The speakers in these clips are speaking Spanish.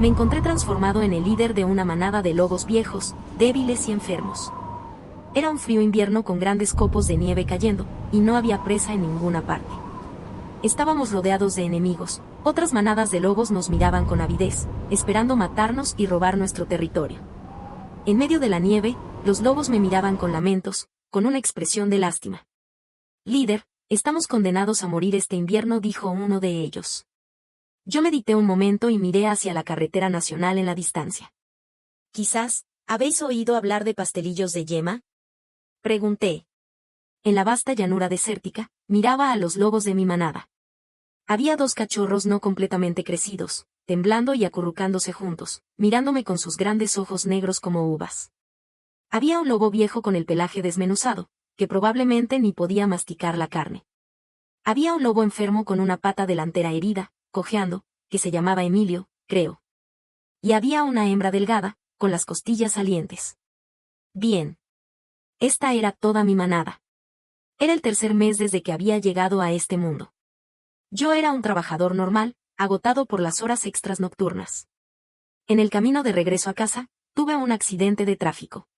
Me encontré transformado en el líder de una manada de lobos viejos, débiles y enfermos. Era un frío invierno con grandes copos de nieve cayendo, y no había presa en ninguna parte. Estábamos rodeados de enemigos, otras manadas de lobos nos miraban con avidez, esperando matarnos y robar nuestro territorio. En medio de la nieve, los lobos me miraban con lamentos, con una expresión de lástima. Líder, estamos condenados a morir este invierno, dijo uno de ellos. Yo medité un momento y miré hacia la carretera nacional en la distancia. Quizás, ¿habéis oído hablar de pastelillos de yema? Pregunté. En la vasta llanura desértica, miraba a los lobos de mi manada. Había 2 cachorros no completamente crecidos, temblando y acurrucándose juntos, mirándome con sus grandes ojos negros como uvas. Había un lobo viejo con el pelaje desmenuzado, que probablemente ni podía masticar la carne. Había un lobo enfermo con una pata delantera herida, cojeando, que se llamaba Emilio, creo. Y había una hembra delgada, con las costillas salientes. Bien. Esta era toda mi manada. Era el 3er mes desde que había llegado a este mundo. Yo era un trabajador normal, agotado por las horas extras nocturnas. En el camino de regreso a casa, tuve un accidente de tráfico.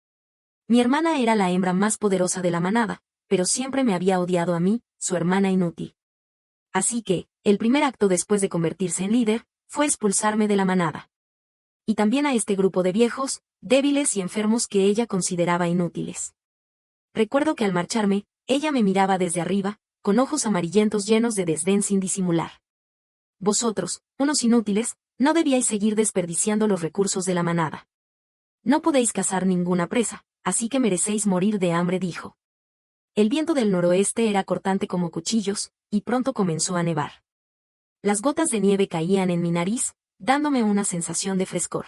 Mi hermana era la hembra más poderosa de la manada, pero siempre me había odiado a mí, su hermana inútil. Así que, el primer acto después de convertirse en líder, fue expulsarme de la manada. Y también a este grupo de viejos, débiles y enfermos que ella consideraba inútiles. Recuerdo que al marcharme, ella me miraba desde arriba, con ojos amarillentos llenos de desdén sin disimular. Vosotros, unos inútiles, no debíais seguir desperdiciando los recursos de la manada. No podéis cazar ninguna presa, así que merecéis morir de hambre, dijo. El viento del noroeste era cortante como cuchillos, y pronto comenzó a nevar. Las gotas de nieve caían en mi nariz, dándome una sensación de frescor.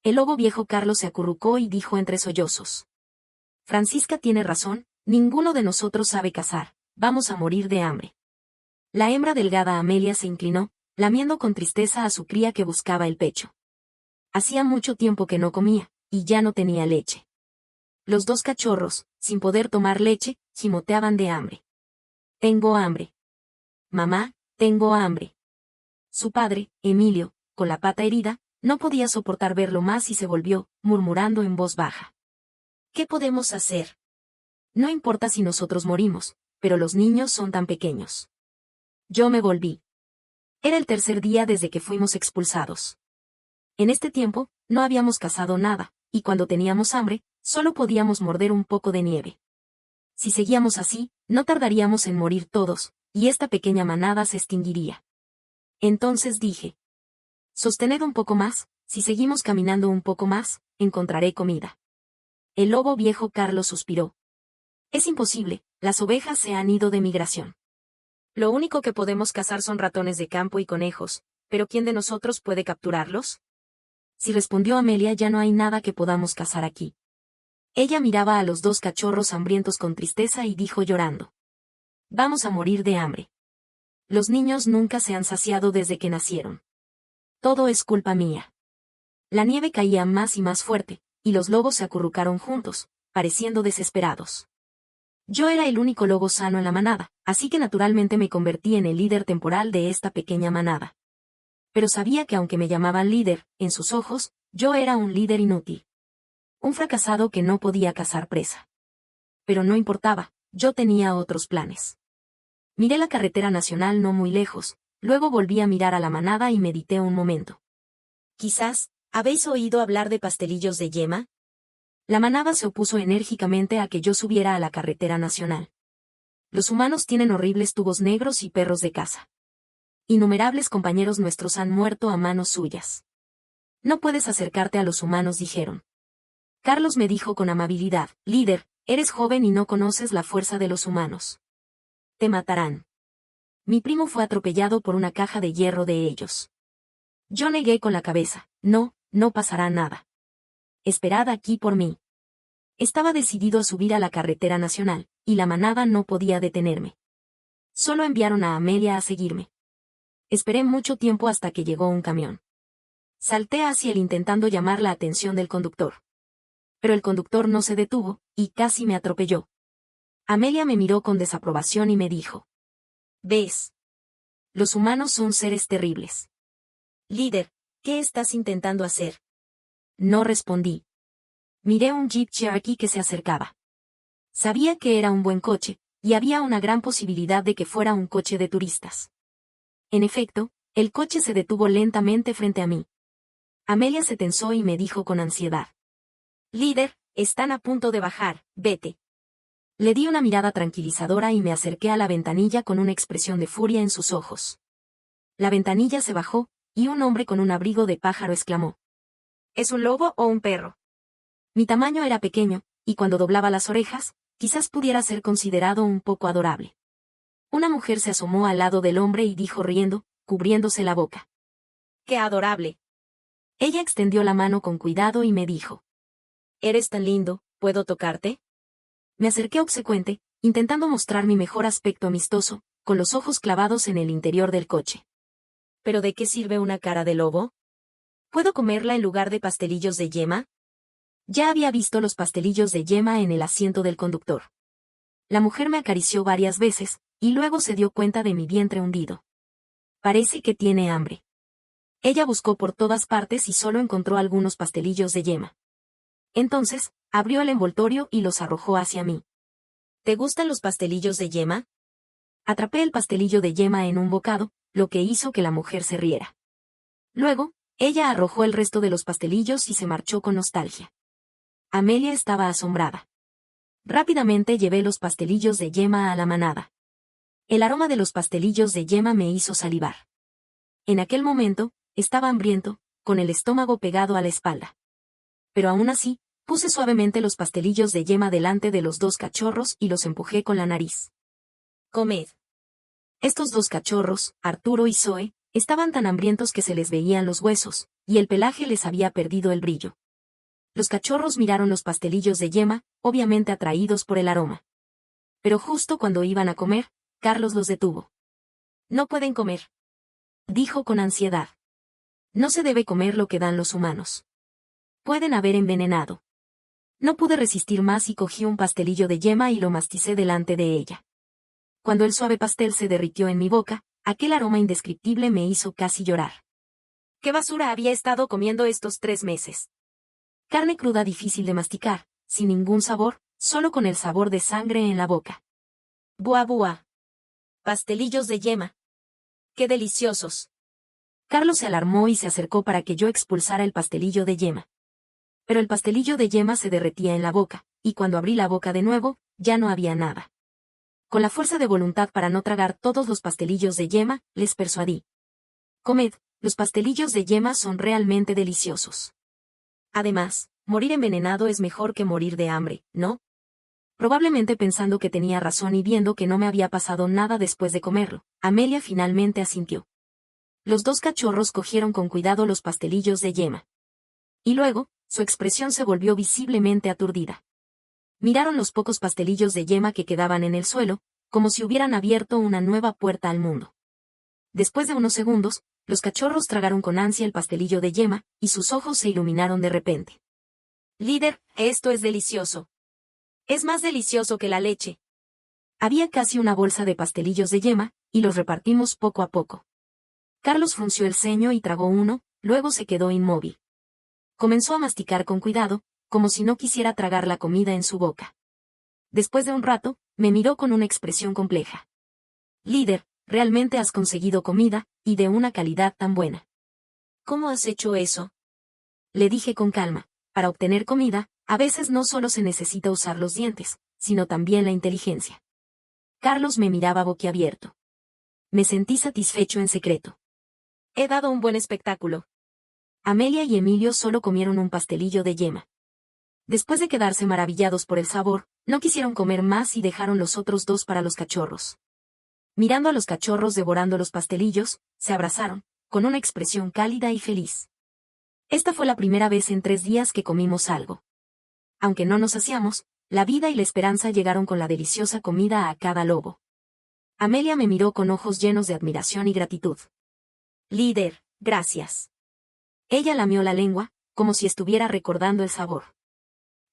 El lobo viejo Carlos se acurrucó y dijo entre sollozos. Francisca tiene razón, ninguno de nosotros sabe cazar, vamos a morir de hambre. La hembra delgada Amelia se inclinó, lamiendo con tristeza a su cría que buscaba el pecho. Hacía mucho tiempo que no comía, y ya no tenía leche. Los 2 cachorros, sin poder tomar leche, gimoteaban de hambre. Tengo hambre. Mamá, tengo hambre. Su padre, Emilio, con la pata herida, no podía soportar verlo más y se volvió, murmurando en voz baja. ¿Qué podemos hacer? No importa si nosotros morimos, pero los niños son tan pequeños. Yo me volví. Era el 3er día desde que fuimos expulsados. En este tiempo, no habíamos cazado nada, y cuando teníamos hambre, solo podíamos morder un poco de nieve. Si seguíamos así, no tardaríamos en morir todos, y esta pequeña manada se extinguiría. Entonces dije. Sostened un poco más, si seguimos caminando un poco más, encontraré comida. El lobo viejo Carlos suspiró. Es imposible, las ovejas se han ido de migración. Lo único que podemos cazar son ratones de campo y conejos, pero ¿quién de nosotros puede capturarlos? Si respondió Amelia, ya no hay nada que podamos cazar aquí. Ella miraba a los 2 cachorros hambrientos con tristeza y dijo llorando. Vamos a morir de hambre. Los niños nunca se han saciado desde que nacieron. Todo es culpa mía. La nieve caía más y más fuerte, y los lobos se acurrucaron juntos, pareciendo desesperados. Yo era el único lobo sano en la manada, así que naturalmente me convertí en el líder temporal de esta pequeña manada. Pero sabía que aunque me llamaban líder, en sus ojos, yo era un líder inútil. Un fracasado que no podía cazar presa. Pero no importaba, yo tenía otros planes. Miré la carretera nacional no muy lejos, luego volví a mirar a la manada y medité un momento. Quizás, ¿habéis oído hablar de pastelillos de yema? La manada se opuso enérgicamente a que yo subiera a la carretera nacional. Los humanos tienen horribles tubos negros y perros de caza. Innumerables compañeros nuestros han muerto a manos suyas. No puedes acercarte a los humanos, dijeron. Carlos me dijo con amabilidad, líder, eres joven y no conoces la fuerza de los humanos. Te matarán. Mi primo fue atropellado por una caja de hierro de ellos. Yo negué con la cabeza, no, no pasará nada. Esperad aquí por mí. Estaba decidido a subir a la carretera nacional, y la manada no podía detenerme. Solo enviaron a Amelia a seguirme. Esperé mucho tiempo hasta que llegó un camión. Salté hacia él intentando llamar la atención del conductor. Pero el conductor no se detuvo, y casi me atropelló. Amelia me miró con desaprobación y me dijo. ¿Ves? Los humanos son seres terribles. Líder, ¿Qué estás intentando hacer? No respondí. Miré un Jeep Cherokee que se acercaba. Sabía que era un buen coche, y había una gran posibilidad de que fuera un coche de turistas. En efecto, el coche se detuvo lentamente frente a mí. Amelia se tensó y me dijo con ansiedad. Líder, están a punto de bajar, vete. Le di una mirada tranquilizadora y me acerqué a la ventanilla con una expresión de furia en sus ojos. La ventanilla se bajó, y un hombre con un abrigo de pájaro exclamó. ¿Es un lobo o un perro? Mi tamaño era pequeño, y cuando doblaba las orejas, quizás pudiera ser considerado un poco adorable. Una mujer se asomó al lado del hombre y dijo riendo, cubriéndose la boca. ¡Qué adorable! Ella extendió la mano con cuidado y me dijo. Eres tan lindo, ¿puedo tocarte? Me acerqué obsecuente, intentando mostrar mi mejor aspecto amistoso, con los ojos clavados en el interior del coche. ¿Pero de qué sirve una cara de lobo? ¿Puedo comerla en lugar de pastelillos de yema? Ya había visto los pastelillos de yema en el asiento del conductor. La mujer me acarició varias veces, y luego se dio cuenta de mi vientre hundido. Parece que tiene hambre. Ella buscó por todas partes y solo encontró algunos pastelillos de yema. Entonces, abrió el envoltorio y los arrojó hacia mí. ¿Te gustan los pastelillos de yema? Atrapé el pastelillo de yema en un bocado, lo que hizo que la mujer se riera. Luego, ella arrojó el resto de los pastelillos y se marchó con nostalgia. Amelia estaba asombrada. Rápidamente llevé los pastelillos de yema a la manada. El aroma de los pastelillos de yema me hizo salivar. En aquel momento, estaba hambriento, con el estómago pegado a la espalda. Pero aún así, puse suavemente los pastelillos de yema delante de los dos cachorros y los empujé con la nariz. Comed. Estos dos cachorros, Arturo y Zoe, estaban tan hambrientos que se les veían los huesos, y el pelaje les había perdido el brillo. Los cachorros miraron los pastelillos de yema, obviamente atraídos por el aroma. Pero justo cuando iban a comer, Carlos los detuvo. No pueden comer, dijo con ansiedad. No se debe comer lo que dan los humanos. Pueden haber envenenado. No pude resistir más y cogí un pastelillo de yema y lo masticé delante de ella. Cuando el suave pastel se derritió en mi boca, aquel aroma indescriptible me hizo casi llorar. ¿Qué basura había estado comiendo estos 3 meses? Carne cruda difícil de masticar, sin ningún sabor, solo con el sabor de sangre en la boca. Buah buah. Pastelillos de yema. ¡Qué deliciosos! Carlos se alarmó y se acercó para que yo expulsara el pastelillo de yema. Pero el pastelillo de yema se derretía en la boca, y cuando abrí la boca de nuevo, ya no había nada. Con la fuerza de voluntad para no tragar todos los pastelillos de yema, les persuadí. Comed, los pastelillos de yema son realmente deliciosos. Además, morir envenenado es mejor que morir de hambre, ¿no? Probablemente pensando que tenía razón y viendo que no me había pasado nada después de comerlo, Amelia finalmente asintió. Los dos cachorros cogieron con cuidado los pastelillos de yema. Y luego, su expresión se volvió visiblemente aturdida. Miraron los pocos pastelillos de yema que quedaban en el suelo, como si hubieran abierto una nueva puerta al mundo. Después de unos segundos, los cachorros tragaron con ansia el pastelillo de yema, y sus ojos se iluminaron de repente. Líder, esto es delicioso. Es más delicioso que la leche. Había casi una bolsa de pastelillos de yema, y los repartimos poco a poco. Carlos frunció el ceño y tragó uno, luego se quedó inmóvil. Comenzó a masticar con cuidado, como si no quisiera tragar la comida en su boca. Después de un rato, me miró con una expresión compleja. Líder, realmente has conseguido comida, y de una calidad tan buena. ¿Cómo has hecho eso? Le dije con calma, para obtener comida, a veces no solo se necesita usar los dientes, sino también la inteligencia. Carlos me miraba boquiabierto. Me sentí satisfecho en secreto. He dado un buen espectáculo. Amelia y Emilio solo comieron un pastelillo de yema. Después de quedarse maravillados por el sabor, no quisieron comer más y dejaron los otros dos para los cachorros. Mirando a los cachorros devorando los pastelillos, se abrazaron, con una expresión cálida y feliz. Esta fue la primera vez en 3 días que comimos algo. Aunque no nos hacíamos, la vida y la esperanza llegaron con la deliciosa comida a cada lobo. Amelia me miró con ojos llenos de admiración y gratitud. Líder, gracias. Ella lamió la lengua, como si estuviera recordando el sabor.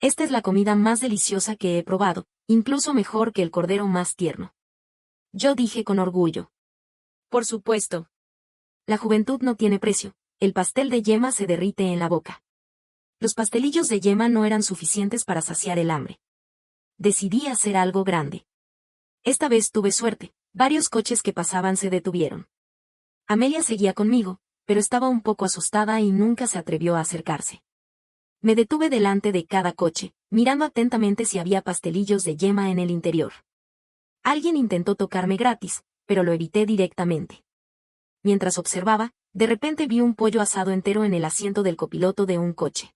Esta es la comida más deliciosa que he probado, incluso mejor que el cordero más tierno. Yo dije con orgullo. Por supuesto. La juventud no tiene precio, el pastel de yema se derrite en la boca. Los pastelillos de yema no eran suficientes para saciar el hambre. Decidí hacer algo grande. Esta vez tuve suerte, varios coches que pasaban se detuvieron. Amelia seguía conmigo, pero estaba un poco asustada y nunca se atrevió a acercarse. Me detuve delante de cada coche, mirando atentamente si había pastelillos de yema en el interior. Alguien intentó tocarme gratis, pero lo evité directamente. Mientras observaba, de repente vi un pollo asado entero en el asiento del copiloto de un coche.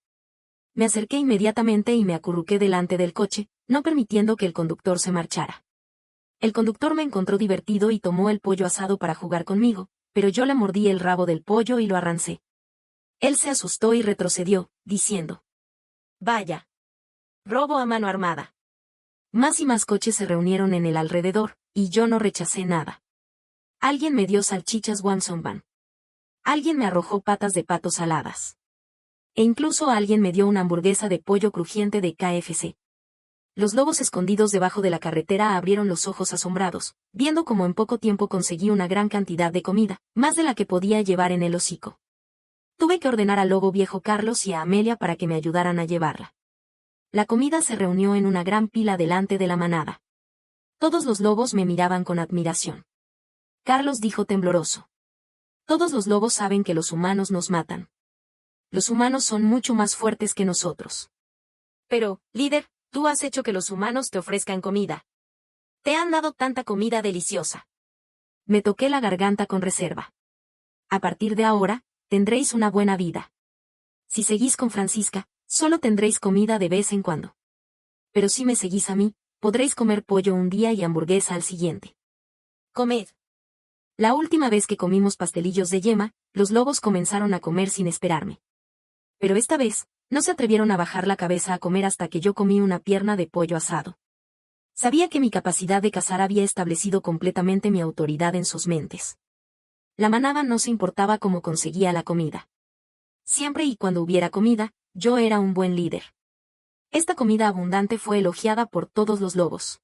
Me acerqué inmediatamente y me acurruqué delante del coche, no permitiendo que el conductor se marchara. El conductor me encontró divertido y tomó el pollo asado para jugar conmigo, pero yo le mordí el rabo del pollo y lo arrancé. Él se asustó y retrocedió, diciendo: «Vaya. Robo a mano armada». Más y más coches se reunieron en el alrededor, y yo no rechacé nada. Alguien me dio salchichas Wamsonban. Alguien me arrojó patas de pato saladas. E incluso alguien me dio una hamburguesa de pollo crujiente de KFC. Los lobos escondidos debajo de la carretera abrieron los ojos asombrados, viendo cómo en poco tiempo conseguí una gran cantidad de comida, más de la que podía llevar en el hocico. Tuve que ordenar al lobo viejo Carlos y a Amelia para que me ayudaran a llevarla. La comida se reunió en una gran pila delante de la manada. Todos los lobos me miraban con admiración. Carlos dijo tembloroso: «Todos los lobos saben que los humanos nos matan. Los humanos son mucho más fuertes que nosotros. Pero, líder, tú has hecho que los humanos te ofrezcan comida. Te han dado tanta comida deliciosa». Me toqué la garganta con reserva. «A partir de ahora, tendréis una buena vida. Si seguís con Francisca, solo tendréis comida de vez en cuando. Pero si me seguís a mí, podréis comer pollo un día y hamburguesa al siguiente. Comed». La última vez que comimos pastelillos de yema, los lobos comenzaron a comer sin esperarme. Pero esta vez, no se atrevieron a bajar la cabeza a comer hasta que yo comí una pierna de pollo asado. Sabía que mi capacidad de cazar había establecido completamente mi autoridad en sus mentes. La manada no se importaba cómo conseguía la comida. Siempre y cuando hubiera comida, yo era un buen líder. Esta comida abundante fue elogiada por todos los lobos.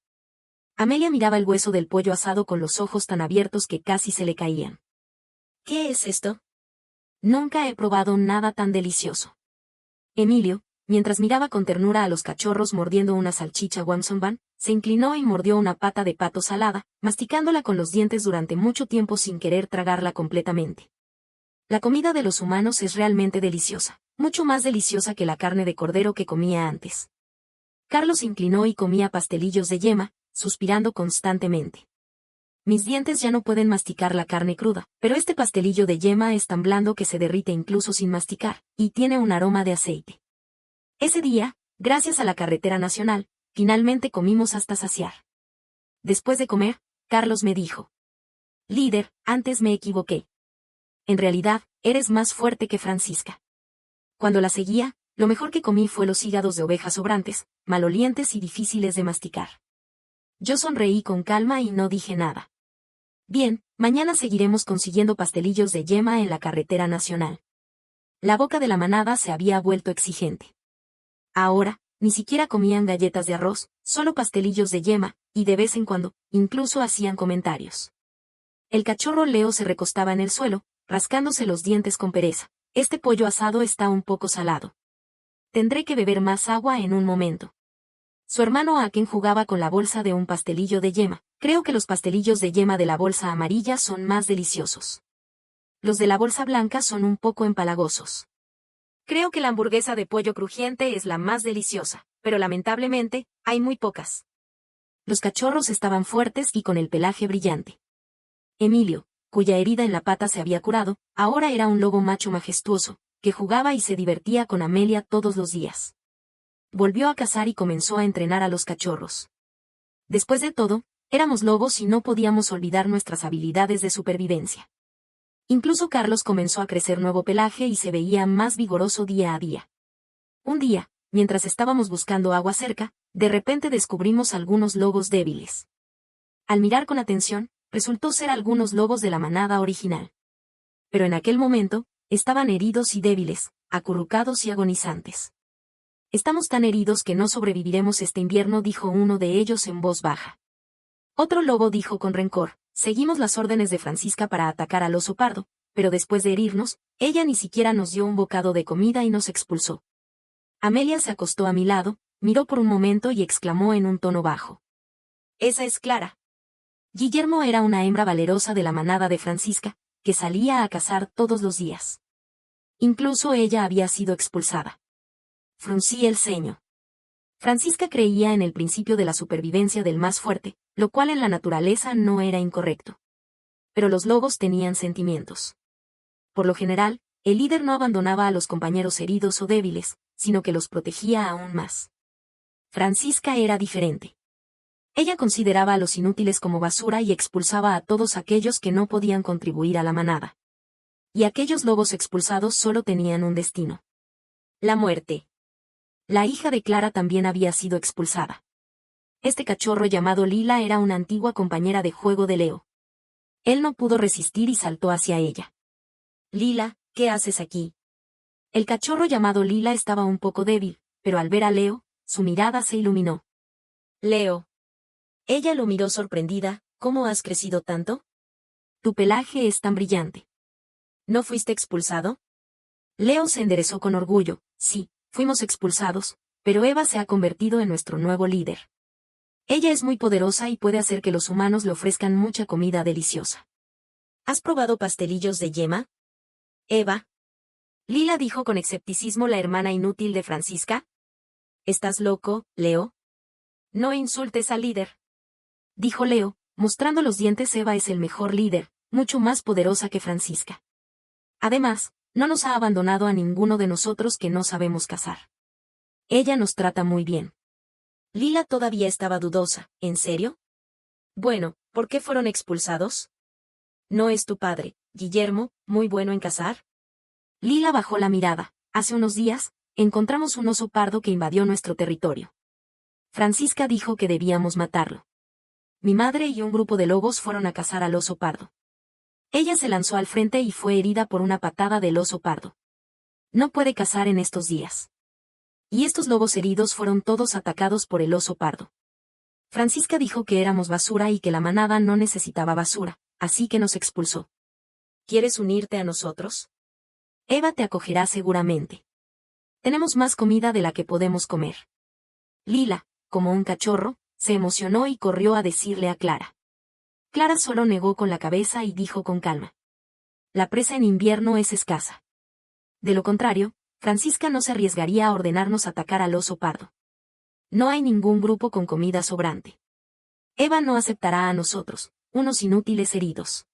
Amelia miraba el hueso del pollo asado con los ojos tan abiertos que casi se le caían. «¿Qué es esto? Nunca he probado nada tan delicioso». Emilio, mientras miraba con ternura a los cachorros mordiendo una salchicha Wamsonban, se inclinó y mordió una pata de pato salada, masticándola con los dientes durante mucho tiempo sin querer tragarla completamente. La comida de los humanos es realmente deliciosa, mucho más deliciosa que la carne de cordero que comía antes. Carlos se inclinó y comía pastelillos de yema, suspirando constantemente. Mis dientes ya no pueden masticar la carne cruda, pero este pastelillo de yema es tan blando que se derrite incluso sin masticar, y tiene un aroma de aceite. Ese día, gracias a la carretera nacional, finalmente comimos hasta saciar. Después de comer, Carlos me dijo: «Líder, antes me equivoqué. En realidad, eres más fuerte que Francisca». Cuando la seguía, lo mejor que comí fue los hígados de oveja sobrantes, malolientes y difíciles de masticar. Yo sonreí con calma y no dije nada. «Bien, mañana seguiremos consiguiendo pastelillos de yema en la carretera nacional». La boca de la manada se había vuelto exigente. Ahora, ni siquiera comían galletas de arroz, solo pastelillos de yema, y de vez en cuando, incluso hacían comentarios. El cachorro Leo se recostaba en el suelo, rascándose los dientes con pereza. «Este pollo asado está un poco salado. Tendré que beber más agua en un momento». Su hermano Aken jugaba con la bolsa de un pastelillo de yema. «Creo que los pastelillos de yema de la bolsa amarilla son más deliciosos. Los de la bolsa blanca son un poco empalagosos. Creo que la hamburguesa de pollo crujiente es la más deliciosa, pero lamentablemente, hay muy pocas». Los cachorros estaban fuertes y con el pelaje brillante. Emilio, cuya herida en la pata se había curado, ahora era un lobo macho majestuoso, que jugaba y se divertía con Amelia todos los días. Volvió a cazar y comenzó a entrenar a los cachorros. Después de todo, éramos lobos y no podíamos olvidar nuestras habilidades de supervivencia. Incluso Carlos comenzó a crecer nuevo pelaje y se veía más vigoroso día a día. Un día, mientras estábamos buscando agua cerca, de repente descubrimos algunos lobos débiles. Al mirar con atención, resultó ser algunos lobos de la manada original. Pero en aquel momento, estaban heridos y débiles, acurrucados y agonizantes. «Estamos tan heridos que no sobreviviremos este invierno», dijo uno de ellos en voz baja. Otro lobo dijo con rencor: «Seguimos las órdenes de Francisca para atacar al oso pardo, pero después de herirnos, ella ni siquiera nos dio un bocado de comida y nos expulsó. Amelia se acostó a mi lado, miró por un momento y exclamó en un tono bajo. Esa es Clara. Guillermo era una hembra valerosa de la manada de Francisca, que salía a cazar todos los días. Incluso ella había sido expulsada. Fruncí el ceño. Francisca creía en el principio de la supervivencia del más fuerte, lo cual en la naturaleza no era incorrecto. Pero los lobos tenían sentimientos. Por lo general, el líder no abandonaba a los compañeros heridos o débiles, sino que los protegía aún más. Francisca era diferente. Ella consideraba a los inútiles como basura y expulsaba a todos aquellos que no podían contribuir a la manada. Y aquellos lobos expulsados solo tenían un destino: la muerte. La hija de Clara también había sido expulsada. Este cachorro llamado Lila era una antigua compañera de juego de Leo. Él no pudo resistir y saltó hacia ella. Lila, ¿qué haces aquí? El cachorro llamado Lila estaba un poco débil, pero al ver a Leo, su mirada se iluminó. Leo. Ella lo miró sorprendida. ¿Cómo has crecido tanto? Tu pelaje es tan brillante. ¿No fuiste expulsado? Leo se enderezó con orgullo. Sí, fuimos expulsados, pero Eva se ha convertido en nuestro nuevo líder. Ella es muy poderosa y puede hacer que los humanos le ofrezcan mucha comida deliciosa. ¿Has probado pastelillos de yema? Eva. Lila dijo con escepticismo la hermana inútil de Francisca. ¿Estás loco, Leo? No insultes al líder. Dijo Leo, mostrando los dientes. Eva es el mejor líder, mucho más poderosa que Francisca. Además, no nos ha abandonado a ninguno de nosotros que no sabemos cazar. Ella nos trata muy bien. Lila todavía estaba dudosa. ¿En serio? Bueno, ¿por qué fueron expulsados? ¿No es tu padre, Guillermo, muy bueno en cazar? Lila bajó la mirada. Hace unos días, encontramos un oso pardo que invadió nuestro territorio. Francisca dijo que debíamos matarlo. Mi madre y un grupo de lobos fueron a cazar al oso pardo. Ella se lanzó al frente y fue herida por una patada del oso pardo. No puede cazar en estos días. Y estos lobos heridos fueron todos atacados por el oso pardo. Francisca dijo que éramos basura y que la manada no necesitaba basura, así que nos expulsó. ¿Quieres unirte a nosotros? Eva te acogerá seguramente. Tenemos más comida de la que podemos comer. Lila, como un cachorro, se emocionó y corrió a decirle a Clara. Clara solo negó con la cabeza y dijo con calma. La presa en invierno es escasa. De lo contrario, Francisca no se arriesgaría a ordenarnos atacar al oso pardo. No hay ningún grupo con comida sobrante. Eva no aceptará a nosotros, unos inútiles heridos.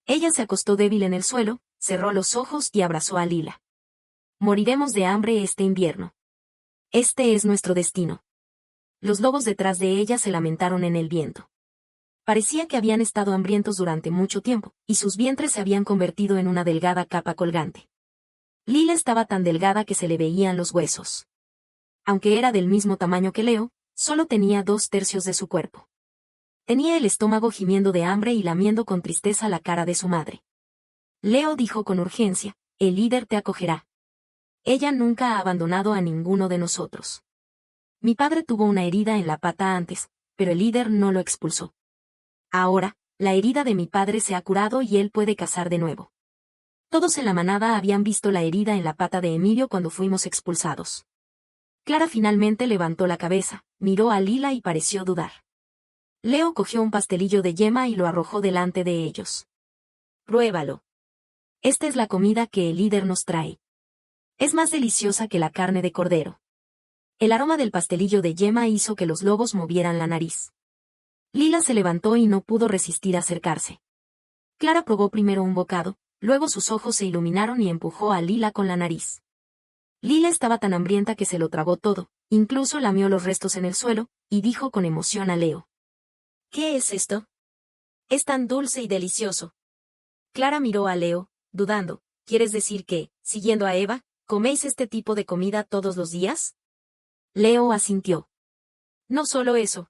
Ella se acostó débil en el suelo, cerró los ojos y abrazó a Lila. Moriremos de hambre este invierno. Este es nuestro destino. Los lobos detrás de ella se lamentaron en el viento. Parecía que habían estado hambrientos durante mucho tiempo, y sus vientres se habían convertido en una delgada capa colgante. Lila estaba tan delgada que se le veían los huesos. Aunque era del mismo tamaño que Leo, solo tenía 2/3 de su cuerpo. Tenía el estómago gimiendo de hambre y lamiendo con tristeza la cara de su madre. Leo dijo con urgencia, el líder te acogerá. Ella nunca ha abandonado a ninguno de nosotros. Mi padre tuvo una herida en la pata antes, pero el líder no lo expulsó. Ahora, la herida de mi padre se ha curado y él puede cazar de nuevo. Todos en la manada habían visto la herida en la pata de Emilio cuando fuimos expulsados. Clara finalmente levantó la cabeza, miró a Lila y pareció dudar. Leo cogió un pastelillo de yema y lo arrojó delante de ellos. Pruébalo. Esta es la comida que el líder nos trae. Es más deliciosa que la carne de cordero. El aroma del pastelillo de yema hizo que los lobos movieran la nariz. Lila se levantó y no pudo resistir acercarse. Clara probó primero un bocado, luego sus ojos se iluminaron y empujó a Lila con la nariz. Lila estaba tan hambrienta que se lo tragó todo, incluso lamió los restos en el suelo, y dijo con emoción a Leo. ¿Qué es esto? Es tan dulce y delicioso. Clara miró a Leo, dudando. ¿Quieres decir que, siguiendo a Eva, coméis este tipo de comida todos los días? Leo asintió. No solo eso.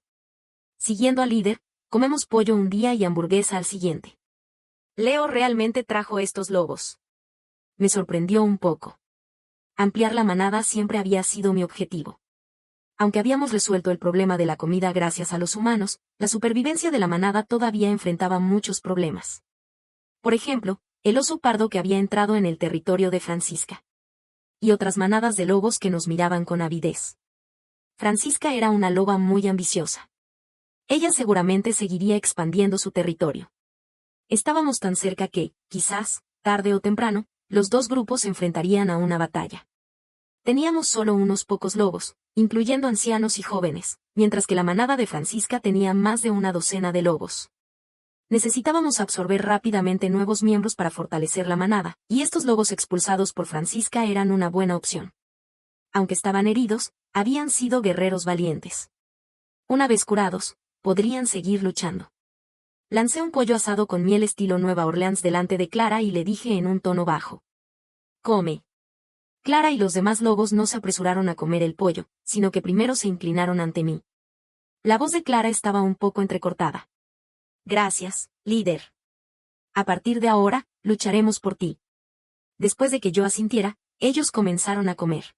Siguiendo al líder, comemos pollo un día y hamburguesa al siguiente. Leo realmente trajo estos lobos. Me sorprendió un poco. Ampliar la manada siempre había sido mi objetivo. Aunque habíamos resuelto el problema de la comida gracias a los humanos, la supervivencia de la manada todavía enfrentaba muchos problemas. Por ejemplo, el oso pardo que había entrado en el territorio de Francisca. Y otras manadas de lobos que nos miraban con avidez. Francisca era una loba muy ambiciosa. Ella seguramente seguiría expandiendo su territorio. Estábamos tan cerca que, quizás, tarde o temprano, los dos grupos se enfrentarían a una batalla. Teníamos solo unos pocos lobos, incluyendo ancianos y jóvenes, mientras que la manada de Francisca tenía más de una docena de lobos. Necesitábamos absorber rápidamente nuevos miembros para fortalecer la manada, y estos lobos expulsados por Francisca eran una buena opción. Aunque estaban heridos, habían sido guerreros valientes. Una vez curados, podrían seguir luchando. Lancé un pollo asado con miel estilo Nueva Orleans delante de Clara y le dije en un tono bajo: «Come». Clara y los demás lobos no se apresuraron a comer el pollo, sino que primero se inclinaron ante mí. La voz de Clara estaba un poco entrecortada. «Gracias, líder. A partir de ahora, lucharemos por ti». Después de que yo asintiera, ellos comenzaron a comer.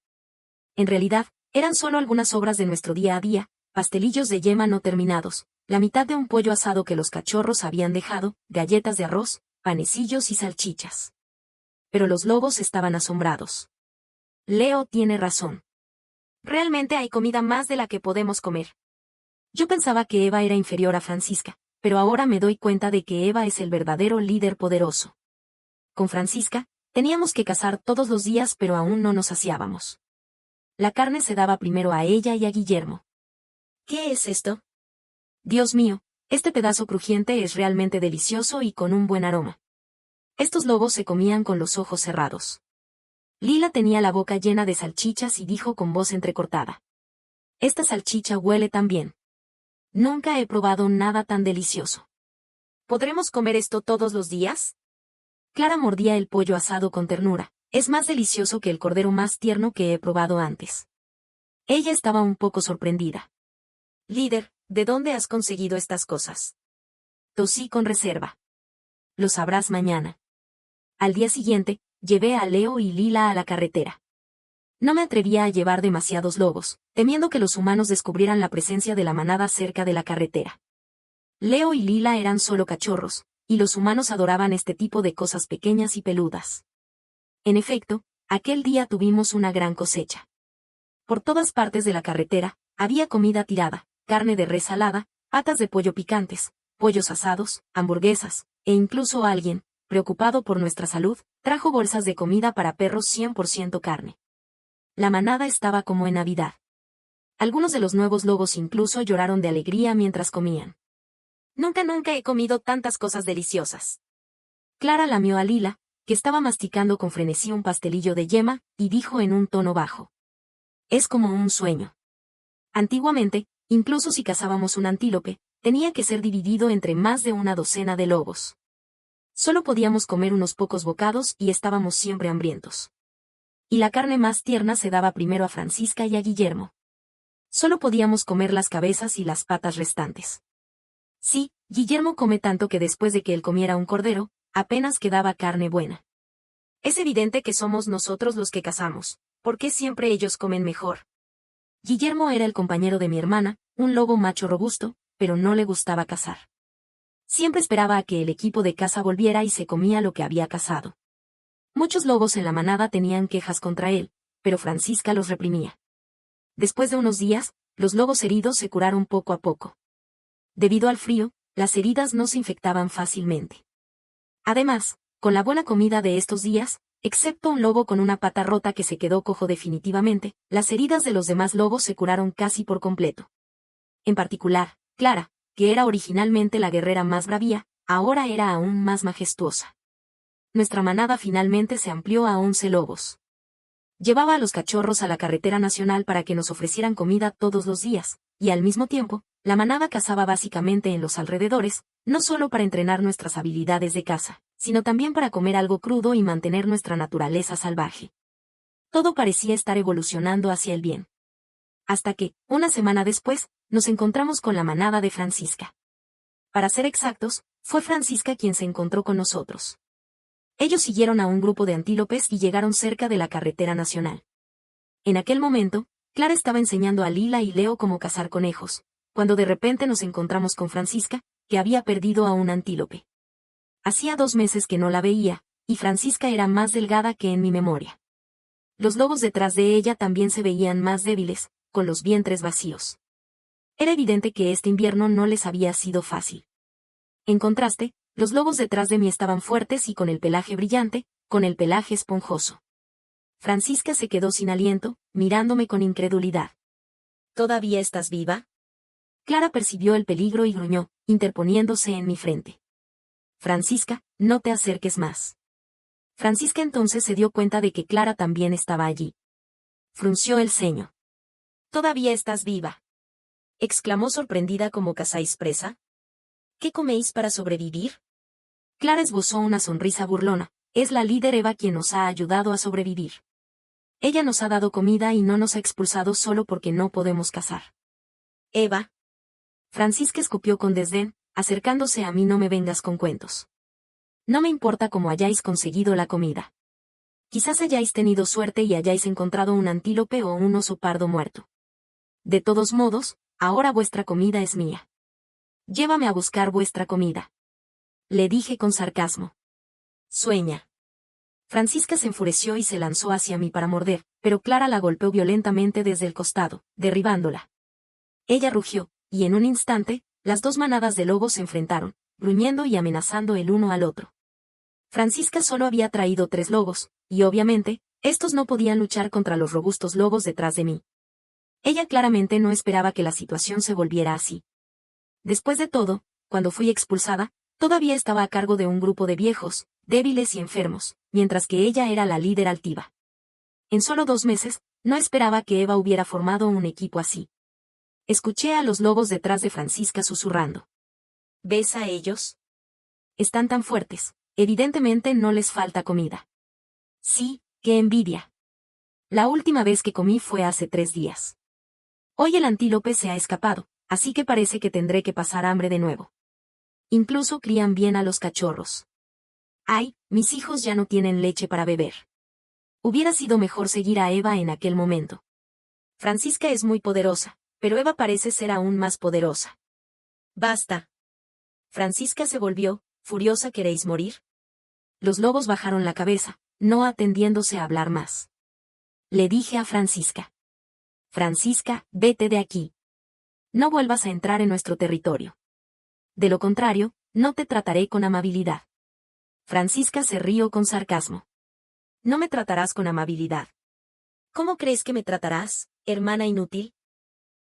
En realidad, eran solo algunas sobras de nuestro día a día, pastelillos de yema no terminados, la mitad de un pollo asado que los cachorros habían dejado, galletas de arroz, panecillos y salchichas. Pero los lobos estaban asombrados. Leo tiene razón. Realmente hay comida más de la que podemos comer. Yo pensaba que Eva era inferior a Francisca, pero ahora me doy cuenta de que Eva es el verdadero líder poderoso. Con Francisca, teníamos que cazar todos los días pero aún no nos saciábamos. La carne se daba primero a ella y a Guillermo. ¿Qué es esto? Dios mío, este pedazo crujiente es realmente delicioso y con un buen aroma. Estos lobos se comían con los ojos cerrados. Lila tenía la boca llena de salchichas y dijo con voz entrecortada: «Esta salchicha huele tan bien. Nunca he probado nada tan delicioso. ¿Podremos comer esto todos los días?» Clara mordía el pollo asado con ternura. «Es más delicioso que el cordero más tierno que he probado antes». Ella estaba un poco sorprendida. «Líder, ¿de dónde has conseguido estas cosas?» Tosí con reserva. «Lo sabrás mañana». Al día siguiente, llevé a Leo y Lila a la carretera. No me atrevía a llevar demasiados lobos, temiendo que los humanos descubrieran la presencia de la manada cerca de la carretera. Leo y Lila eran solo cachorros, y los humanos adoraban este tipo de cosas pequeñas y peludas. En efecto, aquel día tuvimos una gran cosecha. Por todas partes de la carretera, había comida tirada, carne de res salada, patas de pollo picantes, pollos asados, hamburguesas, e incluso alguien, preocupado por nuestra salud, trajo bolsas de comida para perros 100% carne. La manada estaba como en Navidad. Algunos de los nuevos lobos incluso lloraron de alegría mientras comían. Nunca he comido tantas cosas deliciosas». Clara lamió a Lila, que estaba masticando con frenesí un pastelillo de yema, y dijo en un tono bajo: «Es como un sueño». Antiguamente, incluso si cazábamos un antílope, tenía que ser dividido entre más de una docena de lobos. Solo podíamos comer unos pocos bocados y estábamos siempre hambrientos. Y la carne más tierna se daba primero a Francisca y a Guillermo. Solo podíamos comer las cabezas y las patas restantes. Sí, Guillermo come tanto que después de que él comiera un cordero, apenas quedaba carne buena. Es evidente que somos nosotros los que cazamos. ¿Por qué siempre ellos comen mejor? Guillermo era el compañero de mi hermana, un lobo macho robusto, pero no le gustaba cazar. Siempre esperaba a que el equipo de caza volviera y se comía lo que había cazado. Muchos lobos en la manada tenían quejas contra él, pero Francisca los reprimía. Después de unos días, los lobos heridos se curaron poco a poco. Debido al frío, las heridas no se infectaban fácilmente. Además, con la buena comida de estos días, excepto un lobo con una pata rota que se quedó cojo definitivamente, las heridas de los demás lobos se curaron casi por completo. En particular, Clara, que era originalmente la guerrera más bravía, ahora era aún más majestuosa. Nuestra manada finalmente se amplió a 11 lobos. Llevaba a los cachorros a la carretera nacional para que nos ofrecieran comida todos los días, y al mismo tiempo, la manada cazaba básicamente en los alrededores, no solo para entrenar nuestras habilidades de caza, sino también para comer algo crudo y mantener nuestra naturaleza salvaje. Todo parecía estar evolucionando hacia el bien. Hasta que, una semana después, nos encontramos con la manada de Francisca. Para ser exactos, fue Francisca quien se encontró con nosotros. Ellos siguieron a un grupo de antílopes y llegaron cerca de la carretera nacional. En aquel momento, Clara estaba enseñando a Lila y Leo cómo cazar conejos, cuando de repente nos encontramos con Francisca, que había perdido a un antílope. Hacía 2 meses que no la veía, y Francisca era más delgada que en mi memoria. Los lobos detrás de ella también se veían más débiles, con los vientres vacíos. Era evidente que este invierno no les había sido fácil. En contraste, los lobos detrás de mí estaban fuertes y con el pelaje brillante, con el pelaje esponjoso. Francisca se quedó sin aliento, mirándome con incredulidad. ¿Todavía estás viva? Clara percibió el peligro y gruñó, interponiéndose en mi frente. Francisca, no te acerques más. Francisca entonces se dio cuenta de que Clara también estaba allí. Frunció el ceño. ¿Todavía estás viva?, exclamó sorprendida como cazáis presa. ¿Qué coméis para sobrevivir? Clara esbozó una sonrisa burlona. Es la líder Eva quien nos ha ayudado a sobrevivir. Ella nos ha dado comida y no nos ha expulsado solo porque no podemos cazar. Eva. Francisca escupió con desdén, acercándose a mí. No me vengas con cuentos. No me importa cómo hayáis conseguido la comida. Quizás hayáis tenido suerte y hayáis encontrado un antílope o un oso pardo muerto. De todos modos, ahora vuestra comida es mía. Llévame a buscar vuestra comida. Le dije con sarcasmo. Sueña. Francisca se enfureció y se lanzó hacia mí para morder, pero Clara la golpeó violentamente desde el costado, derribándola. Ella rugió, y en un instante, las dos manadas de lobos se enfrentaron, gruñendo y amenazando el uno al otro. Francisca solo había traído 3 lobos, y obviamente, estos no podían luchar contra los robustos lobos detrás de mí. Ella claramente no esperaba que la situación se volviera así. Después de todo, cuando fui expulsada, todavía estaba a cargo de un grupo de viejos, débiles y enfermos, mientras que ella era la líder altiva. En solo 2 meses, no esperaba que Eva hubiera formado un equipo así. Escuché a los lobos detrás de Francisca susurrando. ¿Ves a ellos? Están tan fuertes, evidentemente no les falta comida. Sí, qué envidia. La última vez que comí fue hace 3 días. Hoy el antílope se ha escapado, así que parece que tendré que pasar hambre de nuevo. Incluso crían bien a los cachorros. Ay, mis hijos ya no tienen leche para beber. Hubiera sido mejor seguir a Eva en aquel momento. Francisca es muy poderosa, pero Eva parece ser aún más poderosa. Basta. Francisca se volvió, furiosa. ¿Queréis morir? Los lobos bajaron la cabeza, no atendiéndose a hablar más. Le dije a Francisca. Francisca, vete de aquí. No vuelvas a entrar en nuestro territorio. De lo contrario, no te trataré con amabilidad. Francisca se rió con sarcasmo. No me tratarás con amabilidad. ¿Cómo crees que me tratarás, hermana inútil?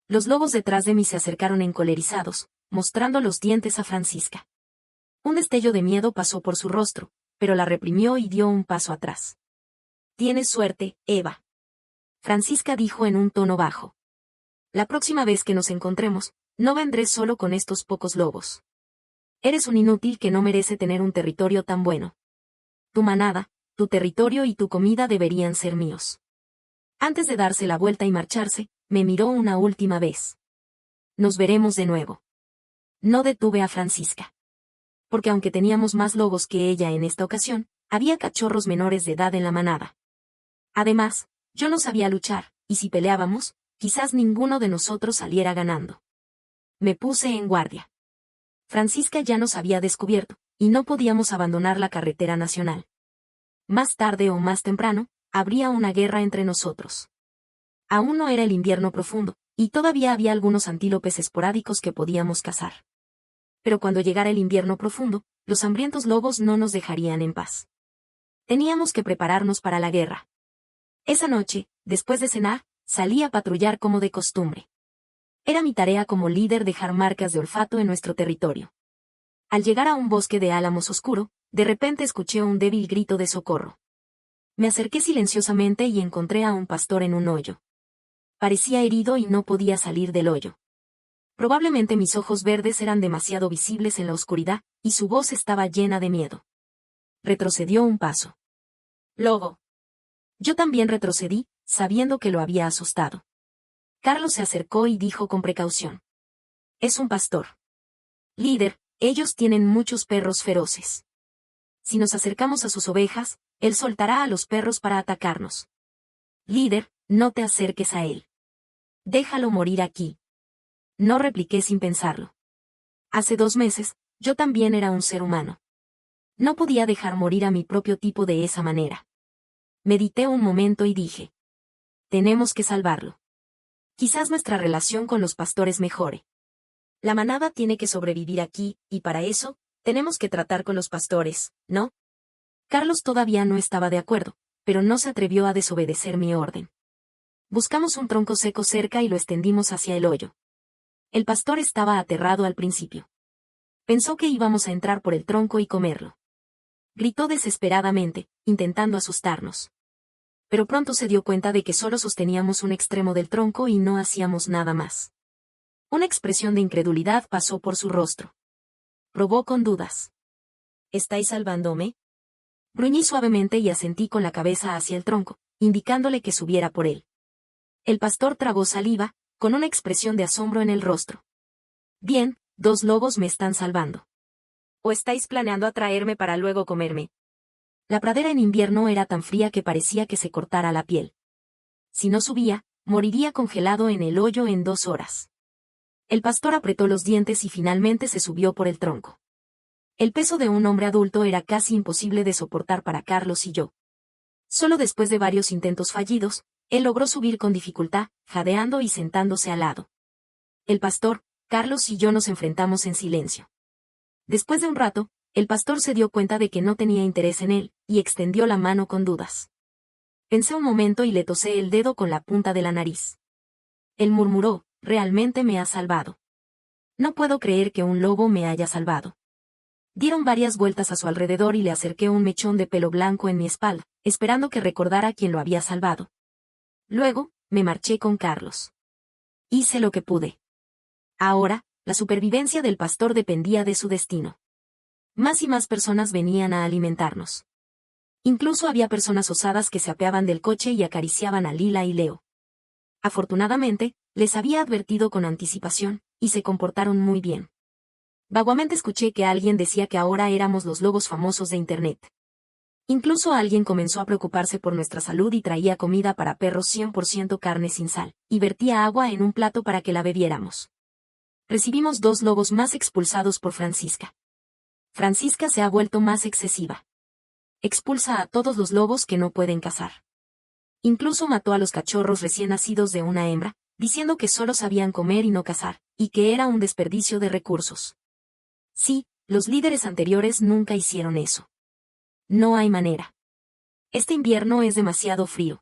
Los lobos detrás de mí se acercaron encolerizados, mostrando los dientes a Francisca. Un destello de miedo pasó por su rostro, pero la reprimió y dio un paso atrás. Tienes suerte, Eva. Francisca dijo en un tono bajo. La próxima vez que nos encontremos, no vendré solo con estos pocos lobos. Eres un inútil que no merece tener un territorio tan bueno. Tu manada, tu territorio y tu comida deberían ser míos. Antes de darse la vuelta y marcharse, me miró una última vez. Nos veremos de nuevo. No detuve a Francisca. Porque aunque teníamos más lobos que ella en esta ocasión, había cachorros menores de edad en la manada. Además, yo no sabía luchar, y si peleábamos, quizás ninguno de nosotros saliera ganando. Me puse en guardia. Francisca ya nos había descubierto, y no podíamos abandonar la carretera nacional. Más tarde o más temprano, habría una guerra entre nosotros. Aún no era el invierno profundo, y todavía había algunos antílopes esporádicos que podíamos cazar. Pero cuando llegara el invierno profundo, los hambrientos lobos no nos dejarían en paz. Teníamos que prepararnos para la guerra. Esa noche, después de cenar, salí a patrullar como de costumbre. Era mi tarea como líder dejar marcas de olfato en nuestro territorio. Al llegar a un bosque de álamos oscuro, de repente escuché un débil grito de socorro. Me acerqué silenciosamente y encontré a un pastor en un hoyo. Parecía herido y no podía salir del hoyo. Probablemente mis ojos verdes eran demasiado visibles en la oscuridad, y su voz estaba llena de miedo. Retrocedió un paso. Lobo. Yo también retrocedí, sabiendo que lo había asustado. Carlos se acercó y dijo con precaución. Es un pastor. Líder, ellos tienen muchos perros feroces. Si nos acercamos a sus ovejas, él soltará a los perros para atacarnos. Líder, no te acerques a él. Déjalo morir aquí. No repliqué sin pensarlo. Hace 2 meses, yo también era un ser humano. No podía dejar morir a mi propio tipo de esa manera. Medité un momento y dije: tenemos que salvarlo. Quizás nuestra relación con los pastores mejore. La manada tiene que sobrevivir aquí, y para eso, tenemos que tratar con los pastores, ¿no? Carlos todavía no estaba de acuerdo, pero no se atrevió a desobedecer mi orden. Buscamos un tronco seco cerca y lo extendimos hacia el hoyo. El pastor estaba aterrado al principio. Pensó que íbamos a entrar por el tronco y comerlo. Gritó desesperadamente, intentando asustarnos. Pero pronto se dio cuenta de que solo sosteníamos un extremo del tronco y no hacíamos nada más. Una expresión de incredulidad pasó por su rostro. Probó con dudas. ¿Estáis salvándome? Gruñí suavemente y asentí con la cabeza hacia el tronco, indicándole que subiera por él. El pastor tragó saliva, con una expresión de asombro en el rostro. Bien, 2 lobos me están salvando. ¿O estáis planeando atraerme para luego comerme? La pradera en invierno era tan fría que parecía que se cortara la piel. Si no subía, moriría congelado en el hoyo en 2 horas. El pastor apretó los dientes y finalmente se subió por el tronco. El peso de un hombre adulto era casi imposible de soportar para Carlos y yo. Solo después de varios intentos fallidos, él logró subir con dificultad, jadeando y sentándose al lado. El pastor, Carlos y yo nos enfrentamos en silencio. Después de un rato, el pastor se dio cuenta de que no tenía interés en él, y extendió la mano con dudas. Pensé un momento y le tosé el dedo con la punta de la nariz. Él murmuró: realmente me has salvado. No puedo creer que un lobo me haya salvado. Dieron varias vueltas a su alrededor y le acerqué un mechón de pelo blanco en mi espalda, esperando que recordara quién lo había salvado. Luego, me marché con Carlos. Hice lo que pude. Ahora, la supervivencia del pastor dependía de su destino. Más y más personas venían a alimentarnos. Incluso había personas osadas que se apeaban del coche y acariciaban a Lila y Leo. Afortunadamente, les había advertido con anticipación, y se comportaron muy bien. Vaguamente escuché que alguien decía que ahora éramos los lobos famosos de Internet. Incluso alguien comenzó a preocuparse por nuestra salud y traía comida para perros 100% carne sin sal, y vertía agua en un plato para que la bebiéramos. Recibimos 2 lobos más expulsados por Francisca. Francisca se ha vuelto más excesiva. Expulsa a todos los lobos que no pueden cazar. Incluso mató a los cachorros recién nacidos de una hembra, diciendo que solo sabían comer y no cazar, y que era un desperdicio de recursos. Sí, los líderes anteriores nunca hicieron eso. No hay manera. Este invierno es demasiado frío.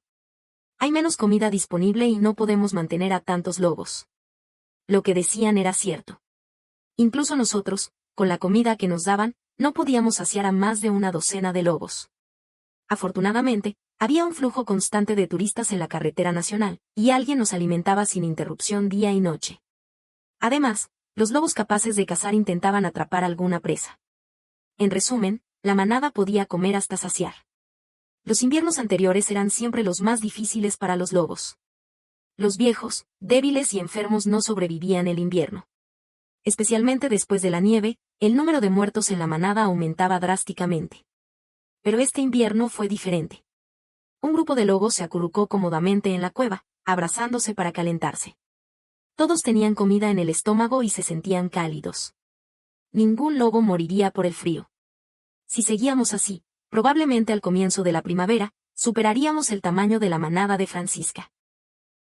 Hay menos comida disponible y no podemos mantener a tantos lobos. Lo que decían era cierto. Incluso nosotros, con la comida que nos daban, no podíamos saciar a más de una docena de lobos. Afortunadamente, había un flujo constante de turistas en la carretera nacional, y alguien nos alimentaba sin interrupción día y noche. Además, los lobos capaces de cazar intentaban atrapar alguna presa. En resumen, la manada podía comer hasta saciar. Los inviernos anteriores eran siempre los más difíciles para los lobos. Los viejos, débiles y enfermos no sobrevivían el invierno. Especialmente después de la nieve, el número de muertos en la manada aumentaba drásticamente. Pero este invierno fue diferente. Un grupo de lobos se acurrucó cómodamente en la cueva, abrazándose para calentarse. Todos tenían comida en el estómago y se sentían cálidos. Ningún lobo moriría por el frío. Si seguíamos así, probablemente al comienzo de la primavera, superaríamos el tamaño de la manada de Francisca.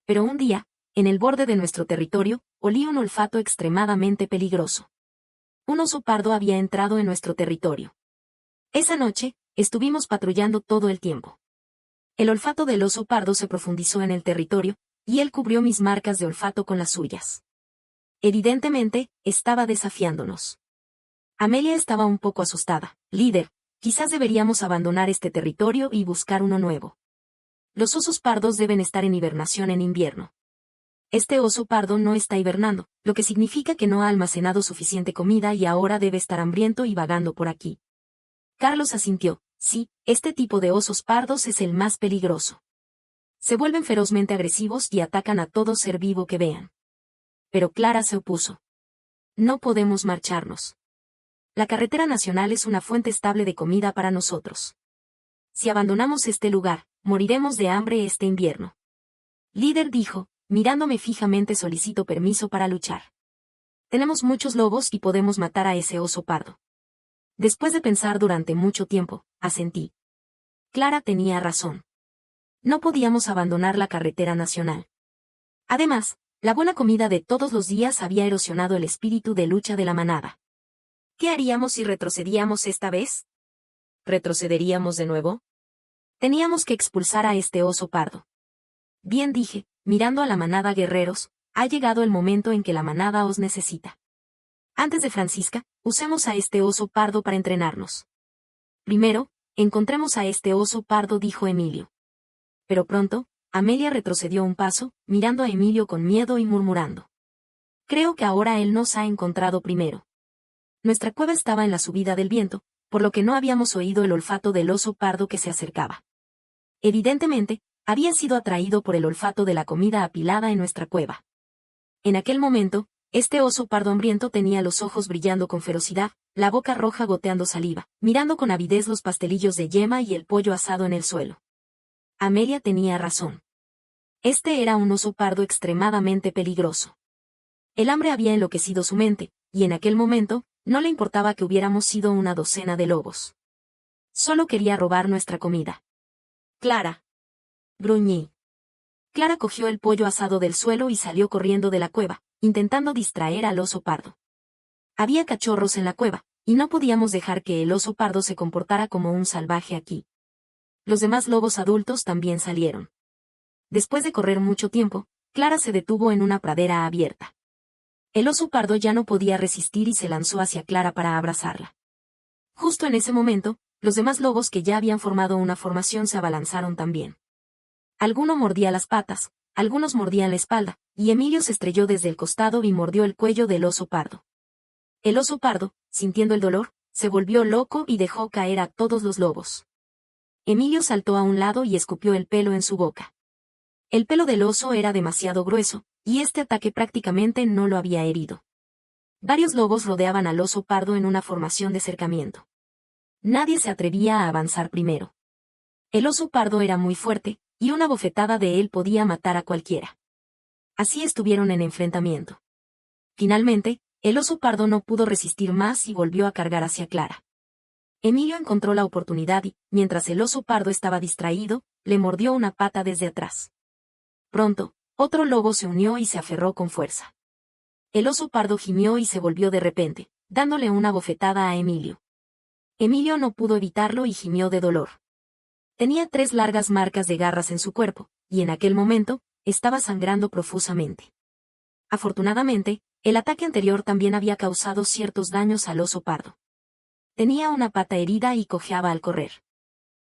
Pero un día, en el borde de nuestro territorio, olí un olfato extremadamente peligroso. Un oso pardo había entrado en nuestro territorio. Esa noche, estuvimos patrullando todo el tiempo. El olfato del oso pardo se profundizó en el territorio, y él cubrió mis marcas de olfato con las suyas. Evidentemente, estaba desafiándonos. Amelia estaba un poco asustada. Líder, quizás deberíamos abandonar este territorio y buscar uno nuevo. Los osos pardos deben estar en hibernación en invierno. Este oso pardo no está hibernando, lo que significa que no ha almacenado suficiente comida y ahora debe estar hambriento y vagando por aquí. Carlos asintió. Sí, este tipo de osos pardos es el más peligroso. Se vuelven ferozmente agresivos y atacan a todo ser vivo que vean. Pero Clara se opuso. No podemos marcharnos. La carretera nacional es una fuente estable de comida para nosotros. Si abandonamos este lugar, moriremos de hambre este invierno. Líder dijo, mirándome fijamente: solicito permiso para luchar. Tenemos muchos lobos y podemos matar a ese oso pardo. Después de pensar durante mucho tiempo, asentí. Clara tenía razón. No podíamos abandonar la carretera nacional. Además, la buena comida de todos los días había erosionado el espíritu de lucha de la manada. ¿Qué haríamos si retrocedíamos esta vez? ¿Retrocederíamos de nuevo? Teníamos que expulsar a este oso pardo. Bien dije, mirando a la manada guerreros, ha llegado el momento en que la manada os necesita. Antes de Francisca, usemos a este oso pardo para entrenarnos. Primero, encontremos a este oso pardo, dijo Emilio. Pero pronto, Amelia retrocedió un paso, mirando a Emilio con miedo y murmurando. Creo que ahora él nos ha encontrado primero. Nuestra cueva estaba en la subida del viento, por lo que no habíamos oído el olfato del oso pardo que se acercaba. Evidentemente, había sido atraído por el olfato de la comida apilada en nuestra cueva. En aquel momento, este oso pardo hambriento tenía los ojos brillando con ferocidad, la boca roja goteando saliva, mirando con avidez los pastelillos de yema y el pollo asado en el suelo. Amelia tenía razón. Este era un oso pardo extremadamente peligroso. El hambre había enloquecido su mente, y en aquel momento, no le importaba que hubiéramos sido una docena de lobos. Solo quería robar nuestra comida. Clara. Gruñí. Clara cogió el pollo asado del suelo y salió corriendo de la cueva, intentando distraer al oso pardo. Había cachorros en la cueva, y no podíamos dejar que el oso pardo se comportara como un salvaje aquí. Los demás lobos adultos también salieron. Después de correr mucho tiempo, Clara se detuvo en una pradera abierta. El oso pardo ya no podía resistir y se lanzó hacia Clara para abrazarla. Justo en ese momento, los demás lobos que ya habían formado una formación se abalanzaron también. Alguno mordía las patas, algunos mordían la espalda, y Emilio se estrelló desde el costado y mordió el cuello del oso pardo. El oso pardo, sintiendo el dolor, se volvió loco y dejó caer a todos los lobos. Emilio saltó a un lado y escupió el pelo en su boca. El pelo del oso era demasiado grueso, y este ataque prácticamente no lo había herido. Varios lobos rodeaban al oso pardo en una formación de cercamiento. Nadie se atrevía a avanzar primero. El oso pardo era muy fuerte, y una bofetada de él podía matar a cualquiera. Así estuvieron en enfrentamiento. Finalmente, el oso pardo no pudo resistir más y volvió a cargar hacia Clara. Emilio encontró la oportunidad y, mientras el oso pardo estaba distraído, le mordió una pata desde atrás. Pronto, otro lobo se unió y se aferró con fuerza. El oso pardo gimió y se volvió de repente, dándole una bofetada a Emilio. Emilio no pudo evitarlo y gimió de dolor. Tenía 3 largas marcas de garras en su cuerpo, y en aquel momento, estaba sangrando profusamente. Afortunadamente, el ataque anterior también había causado ciertos daños al oso pardo. Tenía una pata herida y cojeaba al correr.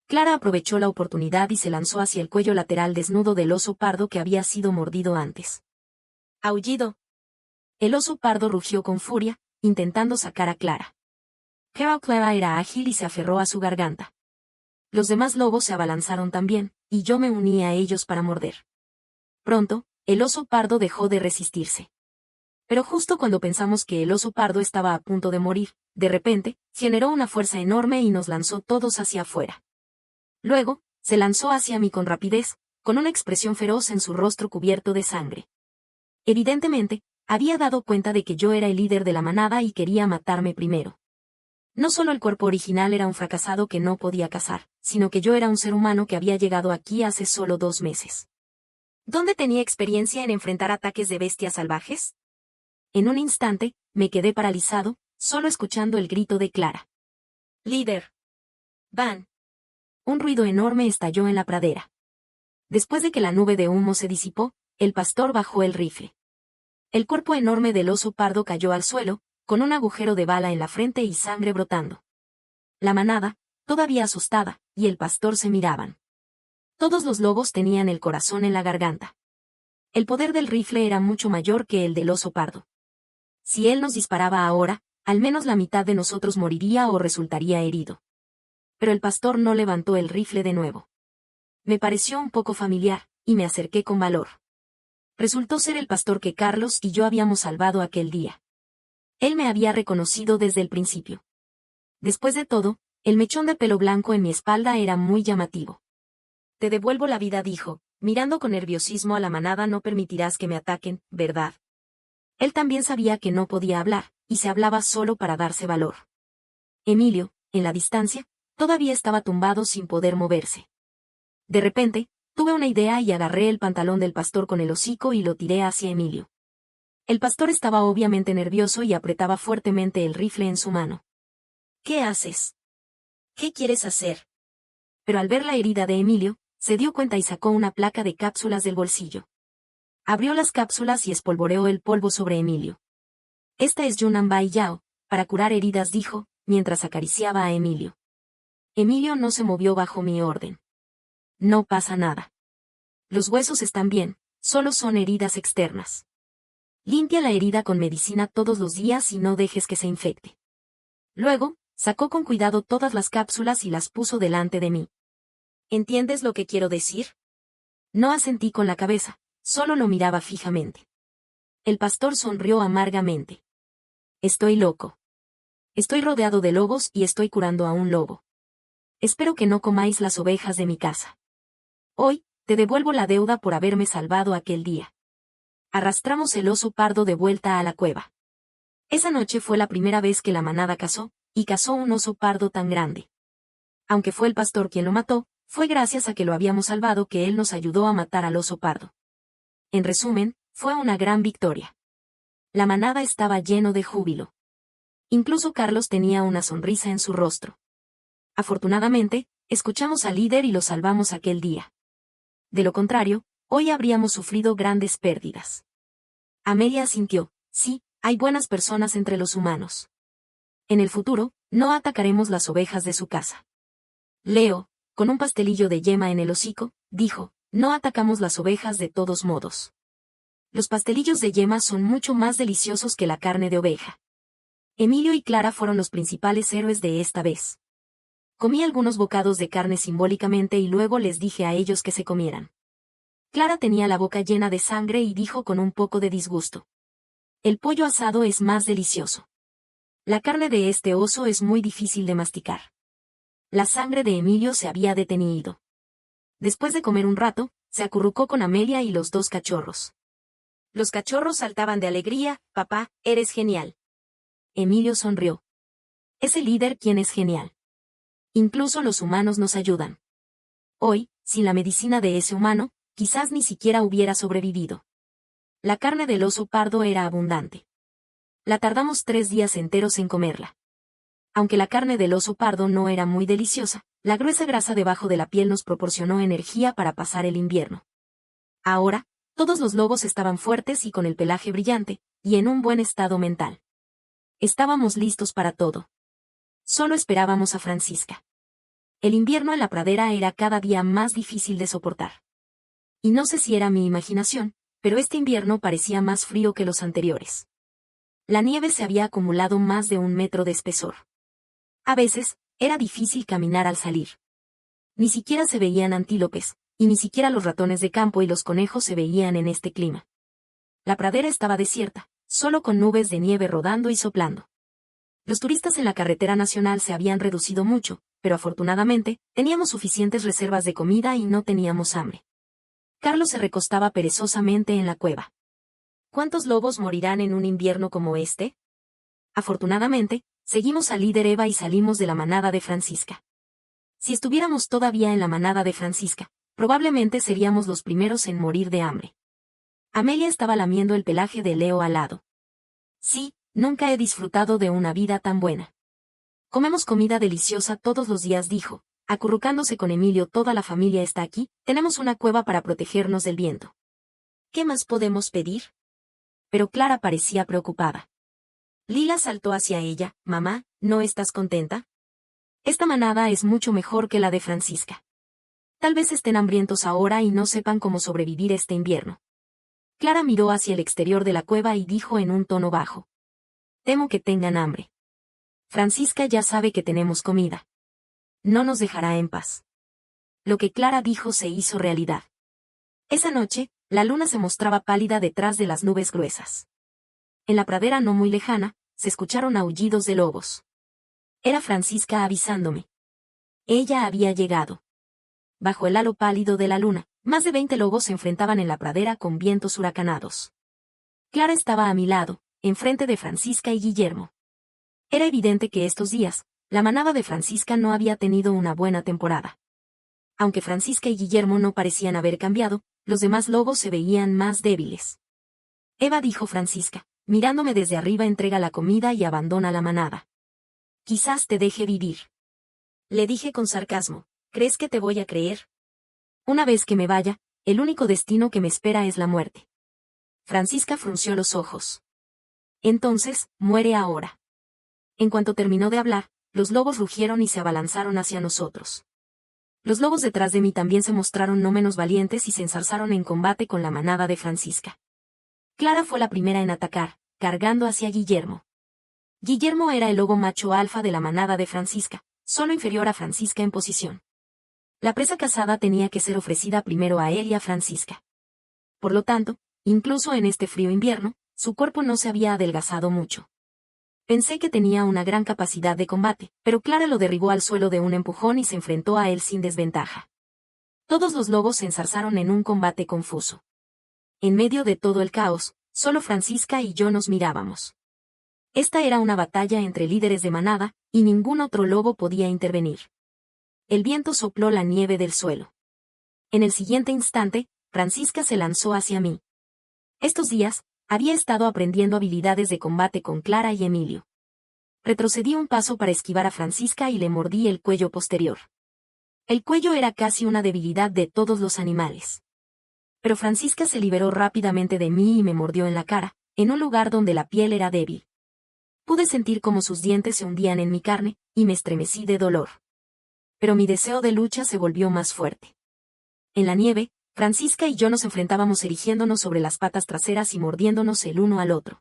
Clara aprovechó la oportunidad y se lanzó hacia el cuello lateral desnudo del oso pardo que había sido mordido antes. Aullido. El oso pardo rugió con furia, intentando sacar a Clara. Pero Clara era ágil y se aferró a su garganta. Los demás lobos se abalanzaron también, y yo me uní a ellos para morder. Pronto, el oso pardo dejó de resistirse. Pero justo cuando pensamos que el oso pardo estaba a punto de morir, de repente, generó una fuerza enorme y nos lanzó todos hacia afuera. Luego, se lanzó hacia mí con rapidez, con una expresión feroz en su rostro cubierto de sangre. Evidentemente, había dado cuenta de que yo era el líder de la manada y quería matarme primero. No solo el cuerpo original era un fracasado que no podía cazar, sino que yo era un ser humano que había llegado aquí hace solo 2 meses. ¿Dónde tenía experiencia en enfrentar ataques de bestias salvajes? En un instante, me quedé paralizado, solo escuchando el grito de Clara. ¡Líder! ¡Van! Un ruido enorme estalló en la pradera. Después de que la nube de humo se disipó, el pastor bajó el rifle. El cuerpo enorme del oso pardo cayó al suelo, con un agujero de bala en la frente y sangre brotando. La manada, todavía asustada, y el pastor se miraban. Todos los lobos tenían el corazón en la garganta. El poder del rifle era mucho mayor que el del oso pardo. Si él nos disparaba ahora, al menos la mitad de nosotros moriría o resultaría herido. Pero el pastor no levantó el rifle de nuevo. Me pareció un poco familiar, y me acerqué con valor. Resultó ser el pastor que Carlos y yo habíamos salvado aquel día. Él me había reconocido desde el principio. Después de todo, el mechón de pelo blanco en mi espalda era muy llamativo. Te devuelvo la vida, dijo, mirando con nerviosismo a la manada. No permitirás que me ataquen, ¿verdad? Él también sabía que no podía hablar, y se hablaba solo para darse valor. Emilio, en la distancia, todavía estaba tumbado sin poder moverse. De repente, tuve una idea y agarré el pantalón del pastor con el hocico y lo tiré hacia Emilio. El pastor estaba obviamente nervioso y apretaba fuertemente el rifle en su mano. ¿Qué haces? ¿Qué quieres hacer? Pero al ver la herida de Emilio, se dio cuenta y sacó una placa de cápsulas del bolsillo. Abrió las cápsulas y espolvoreó el polvo sobre Emilio. Esta es Yunnan Bai Yao, para curar heridas, dijo, mientras acariciaba a Emilio. Emilio no se movió bajo mi orden. No pasa nada. Los huesos están bien, solo son heridas externas. Limpia la herida con medicina todos los días y no dejes que se infecte. Luego, sacó con cuidado todas las cápsulas y las puso delante de mí. ¿Entiendes lo que quiero decir? No asentí con la cabeza, solo lo miraba fijamente. El pastor sonrió amargamente. Estoy loco. Estoy rodeado de lobos y estoy curando a un lobo. Espero que no comáis las ovejas de mi casa. Hoy, te devuelvo la deuda por haberme salvado aquel día. Arrastramos el oso pardo de vuelta a la cueva. Esa noche fue la primera vez que la manada cazó, y cazó un oso pardo tan grande. Aunque fue el pastor quien lo mató, fue gracias a que lo habíamos salvado que él nos ayudó a matar al oso pardo. En resumen, fue una gran victoria. La manada estaba lleno de júbilo. Incluso Carlos tenía una sonrisa en su rostro. Afortunadamente, escuchamos al líder y lo salvamos aquel día. De lo contrario, hoy habríamos sufrido grandes pérdidas. Amelia asintió, sí, hay buenas personas entre los humanos. En el futuro, no atacaremos las ovejas de su casa. Leo, con un pastelillo de yema en el hocico, dijo, no atacamos las ovejas de todos modos. Los pastelillos de yema son mucho más deliciosos que la carne de oveja. Emilio y Clara fueron los principales héroes de esta vez. Comí algunos bocados de carne simbólicamente y luego les dije a ellos que se comieran. Clara tenía la boca llena de sangre y dijo con un poco de disgusto. El pollo asado es más delicioso. La carne de este oso es muy difícil de masticar. La sangre de Emilio se había detenido. Después de comer un rato, se acurrucó con Amelia y los dos cachorros. Los cachorros saltaban de alegría, papá, eres genial. Emilio sonrió. Es el líder quien es genial. Incluso los humanos nos ayudan. Hoy, sin la medicina de ese humano, quizás ni siquiera hubiera sobrevivido. La carne del oso pardo era abundante. La tardamos 3 días enteros en comerla. Aunque la carne del oso pardo no era muy deliciosa, la gruesa grasa debajo de la piel nos proporcionó energía para pasar el invierno. Ahora, todos los lobos estaban fuertes y con el pelaje brillante, y en un buen estado mental. Estábamos listos para todo. Solo esperábamos a Francisca. El invierno en la pradera era cada día más difícil de soportar. Y no sé si era mi imaginación, pero este invierno parecía más frío que los anteriores. La nieve se había acumulado más de 1 metro de espesor. A veces, era difícil caminar al salir. Ni siquiera se veían antílopes, y ni siquiera los ratones de campo y los conejos se veían en este clima. La pradera estaba desierta, solo con nubes de nieve rodando y soplando. Los turistas en la carretera nacional se habían reducido mucho, pero afortunadamente, teníamos suficientes reservas de comida y no teníamos hambre. Carlos se recostaba perezosamente en la cueva. ¿Cuántos lobos morirán en un invierno como este? Afortunadamente, seguimos al líder Eva y salimos de la manada de Francisca. Si estuviéramos todavía en la manada de Francisca, probablemente seríamos los primeros en morir de hambre. Amelia estaba lamiendo el pelaje de Leo al lado. Sí, nunca he disfrutado de una vida tan buena. Comemos comida deliciosa todos los días, dijo, acurrucándose con Emilio. Toda la familia está aquí, tenemos una cueva para protegernos del viento. ¿Qué más podemos pedir? Pero Clara parecía preocupada. Lila saltó hacia ella. Mamá, ¿no estás contenta? Esta manada es mucho mejor que la de Francisca. Tal vez estén hambrientos ahora y no sepan cómo sobrevivir este invierno. Clara miró hacia el exterior de la cueva y dijo en un tono bajo. Temo que tengan hambre. Francisca ya sabe que tenemos comida. No nos dejará en paz. Lo que Clara dijo se hizo realidad. Esa noche, la luna se mostraba pálida detrás de las nubes gruesas. En la pradera no muy lejana, se escucharon aullidos de lobos. Era Francisca avisándome. Ella había llegado. Bajo el halo pálido de la luna, más de 20 lobos se enfrentaban en la pradera con vientos huracanados. Clara estaba a mi lado, enfrente de Francisca y Guillermo. Era evidente que estos días, La manada de Francisca no había tenido una buena temporada. Aunque Francisca y Guillermo no parecían haber cambiado, los demás lobos se veían más débiles. Eva, dijo Francisca, mirándome desde arriba, entrega la comida y abandona la manada. Quizás te deje vivir. Le dije con sarcasmo, ¿crees que te voy a creer? Una vez que me vaya, el único destino que me espera es la muerte. Francisca frunció los ojos. Entonces, muere ahora. En cuanto terminó de hablar, los lobos rugieron y se abalanzaron hacia nosotros. Los lobos detrás de mí también se mostraron no menos valientes y se enzarzaron en combate con la manada de Francisca. Clara fue la primera en atacar, cargando hacia Guillermo. Guillermo era el lobo macho alfa de la manada de Francisca, solo inferior a Francisca en posición. La presa cazada tenía que ser ofrecida primero a él y a Francisca. Por lo tanto, incluso en este frío invierno, su cuerpo no se había adelgazado mucho. Pensé que tenía una gran capacidad de combate, pero Clara lo derribó al suelo de un empujón y se enfrentó a él sin desventaja. Todos los lobos se enzarzaron en un combate confuso. En medio de todo el caos, solo Francisca y yo nos mirábamos. Esta era una batalla entre líderes de manada, y ningún otro lobo podía intervenir. El viento sopló la nieve del suelo. En el siguiente instante, Francisca se lanzó hacia mí. Estos días, había estado aprendiendo habilidades de combate con Clara y Emilio. Retrocedí un paso para esquivar a Francisca y le mordí el cuello posterior. El cuello era casi una debilidad de todos los animales. Pero Francisca se liberó rápidamente de mí y me mordió en la cara, en un lugar donde la piel era débil. Pude sentir cómo sus dientes se hundían en mi carne, y me estremecí de dolor. Pero mi deseo de lucha se volvió más fuerte. En la nieve, Francisca y yo nos enfrentábamos erigiéndonos sobre las patas traseras y mordiéndonos el uno al otro.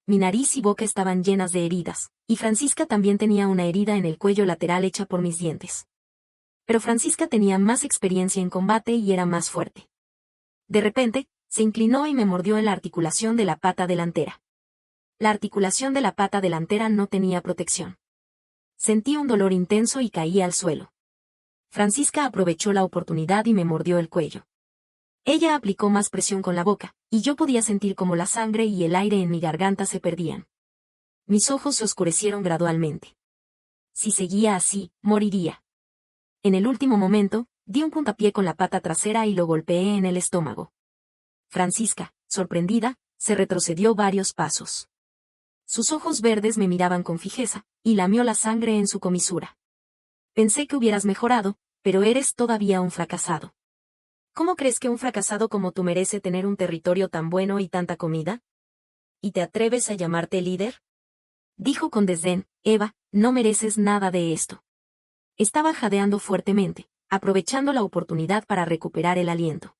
Mi nariz y boca estaban llenas de heridas, y Francisca también tenía una herida en el cuello lateral hecha por mis dientes. Pero Francisca tenía más experiencia en combate y era más fuerte. De repente, se inclinó y me mordió en la articulación de la pata delantera. La articulación de la pata delantera no tenía protección. Sentí un dolor intenso y caí al suelo. Francisca aprovechó la oportunidad y me mordió el cuello. Ella aplicó más presión con la boca, y yo podía sentir cómo la sangre y el aire en mi garganta se perdían. Mis ojos se oscurecieron gradualmente. Si seguía así, moriría. En el último momento, di un puntapié con la pata trasera y lo golpeé en el estómago. Francisca, sorprendida, se retrocedió varios pasos. Sus ojos verdes me miraban con fijeza, y lamió la sangre en su comisura. Pensé que hubieras mejorado, pero eres todavía un fracasado. ¿Cómo crees que un fracasado como tú merece tener un territorio tan bueno y tanta comida? ¿Y te atreves a llamarte líder? Dijo con desdén, Eva, no mereces nada de esto. Estaba jadeando fuertemente, aprovechando la oportunidad para recuperar el aliento.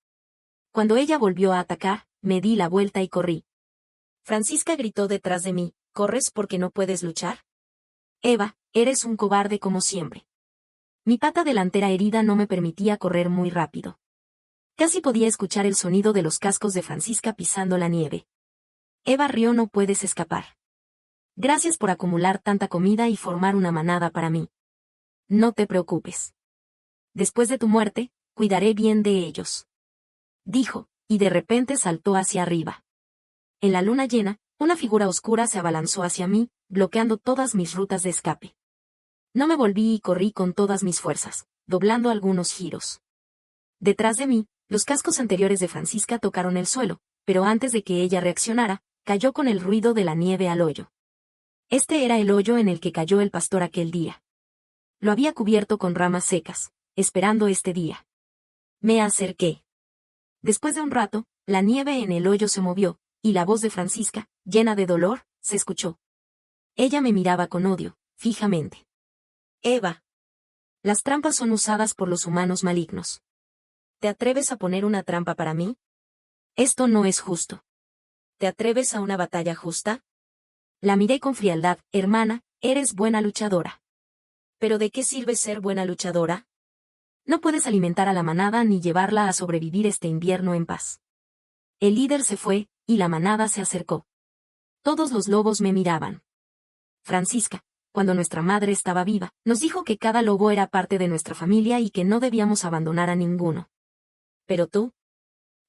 Cuando ella volvió a atacar, me di la vuelta y corrí. Francisca gritó detrás de mí, ¿corres porque no puedes luchar? Eva, eres un cobarde como siempre. Mi pata delantera herida no me permitía correr muy rápido. Casi podía escuchar el sonido de los cascos de Francisca pisando la nieve. Eva rió, no puedes escapar. Gracias por acumular tanta comida y formar una manada para mí. No te preocupes. Después de tu muerte, cuidaré bien de ellos. Dijo, y de repente saltó hacia arriba. En la luna llena, una figura oscura se abalanzó hacia mí, bloqueando todas mis rutas de escape. No me volví y corrí con todas mis fuerzas, doblando algunos giros. Detrás de mí, los cascos anteriores de Francisca tocaron el suelo, pero antes de que ella reaccionara, cayó con el ruido de la nieve al hoyo. Este era el hoyo en el que cayó el pastor aquel día. Lo había cubierto con ramas secas, esperando este día. Me acerqué. Después de un rato, la nieve en el hoyo se movió, y la voz de Francisca, llena de dolor, se escuchó. Ella me miraba con odio, fijamente. Eva. Las trampas son usadas por los humanos malignos. ¿Te atreves a poner una trampa para mí? Esto no es justo. ¿Te atreves a una batalla justa? La miré con frialdad, hermana, eres buena luchadora. ¿Pero de qué sirve ser buena luchadora? No puedes alimentar a la manada ni llevarla a sobrevivir este invierno en paz. El líder se fue, y la manada se acercó. Todos los lobos me miraban. Francisca, cuando nuestra madre estaba viva, nos dijo que cada lobo era parte de nuestra familia y que no debíamos abandonar a ninguno. Pero tú,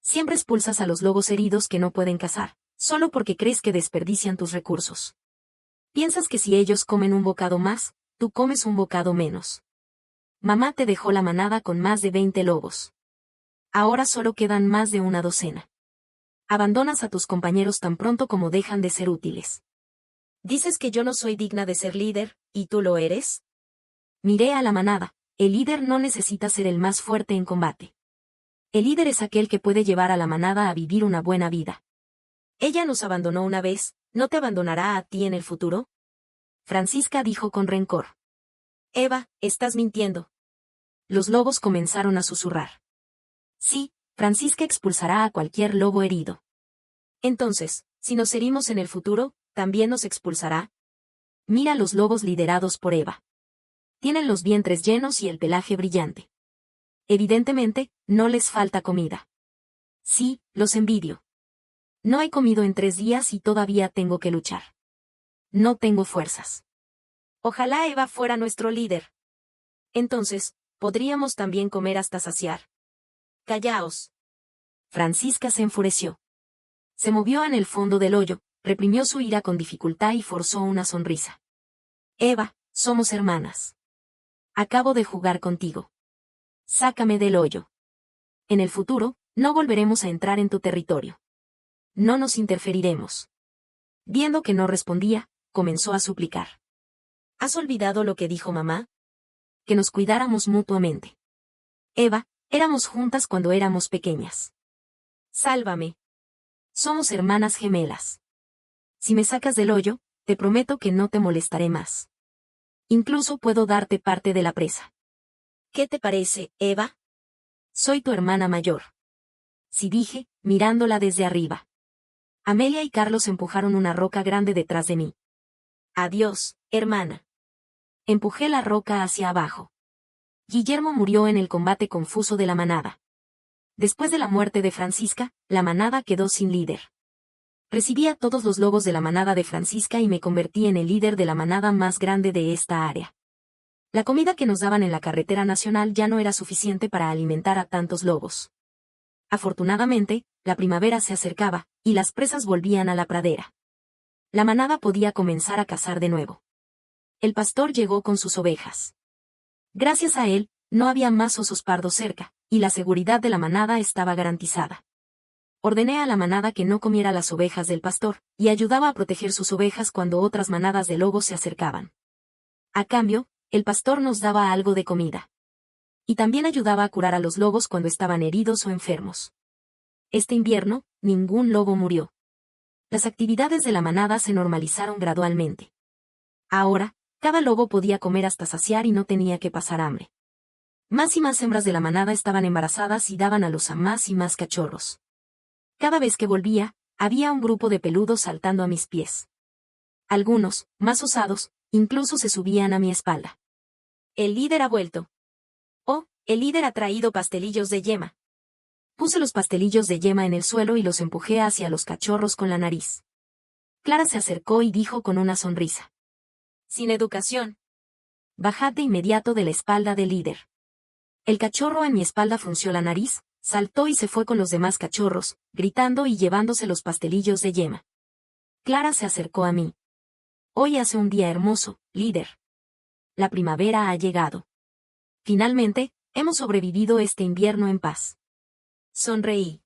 siempre expulsas a los lobos heridos que no pueden cazar, solo porque crees que desperdician tus recursos. Piensas que si ellos comen un bocado más, tú comes un bocado menos. Mamá te dejó la manada con más de 20 lobos. Ahora solo quedan más de una docena. Abandonas a tus compañeros tan pronto como dejan de ser útiles. ¿Dices que yo no soy digna de ser líder, y tú lo eres? Miré a la manada. El líder no necesita ser el más fuerte en combate. El líder es aquel que puede llevar a la manada a vivir una buena vida. Ella nos abandonó una vez, ¿no te abandonará a ti en el futuro? Francisca dijo con rencor. Eva, estás mintiendo. Los lobos comenzaron a susurrar. Sí, Francisca expulsará a cualquier lobo herido. Entonces, si nos herimos en el futuro, ¿también nos expulsará? Mira los lobos liderados por Eva. Tienen los vientres llenos y el pelaje brillante. Evidentemente, no les falta comida. Sí, los envidio. No he comido en 3 días y todavía tengo que luchar. No tengo fuerzas. Ojalá Eva fuera nuestro líder. Entonces, podríamos también comer hasta saciar. Callaos. Francisca se enfureció. Se movió en el fondo del hoyo, reprimió su ira con dificultad y forzó una sonrisa. Eva, somos hermanas. Acabo de jugar contigo. Sácame del hoyo. En el futuro, no volveremos a entrar en tu territorio. No nos interferiremos. Viendo que no respondía, comenzó a suplicar. ¿Has olvidado lo que dijo mamá? Que nos cuidáramos mutuamente. Eva, éramos juntas cuando éramos pequeñas. Sálvame. Somos hermanas gemelas. Si me sacas del hoyo, te prometo que no te molestaré más. Incluso puedo darte parte de la presa. ¿Qué te parece, Eva? Soy tu hermana mayor. Sí, dije, mirándola desde arriba. Amelia y Carlos empujaron una roca grande detrás de mí. Adiós, hermana. Empujé la roca hacia abajo. Guillermo murió en el combate confuso de la manada. Después de la muerte de Francisca, la manada quedó sin líder. Recibí a todos los lobos de la manada de Francisca y me convertí en el líder de la manada más grande de esta área. La comida que nos daban en la carretera nacional ya no era suficiente para alimentar a tantos lobos. Afortunadamente, la primavera se acercaba, y las presas volvían a la pradera. La manada podía comenzar a cazar de nuevo. El pastor llegó con sus ovejas. Gracias a él, no había más osos pardos cerca, y la seguridad de la manada estaba garantizada. Ordené a la manada que no comiera las ovejas del pastor, y ayudaba a proteger sus ovejas cuando otras manadas de lobos se acercaban. A cambio, el pastor nos daba algo de comida. Y también ayudaba a curar a los lobos cuando estaban heridos o enfermos. Este invierno, ningún lobo murió. Las actividades de la manada se normalizaron gradualmente. Ahora, cada lobo podía comer hasta saciar y no tenía que pasar hambre. Más y más hembras de la manada estaban embarazadas y daban a luz a más y más cachorros. Cada vez que volvía, había un grupo de peludos saltando a mis pies. Algunos, más osados, incluso se subían a mi espalda. El líder ha vuelto. Oh, el líder ha traído pastelillos de yema. Puse los pastelillos de yema en el suelo y los empujé hacia los cachorros con la nariz. Clara se acercó y dijo con una sonrisa. Sin educación. Bajad de inmediato de la espalda del líder. El cachorro en mi espalda frunció la nariz, saltó y se fue con los demás cachorros, gritando y llevándose los pastelillos de yema. Clara se acercó a mí. Hoy hace un día hermoso, líder. La primavera ha llegado. Finalmente, hemos sobrevivido este invierno en paz. Sonreí.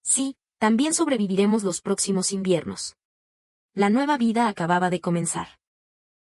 Sí, también sobreviviremos los próximos inviernos. La nueva vida acababa de comenzar.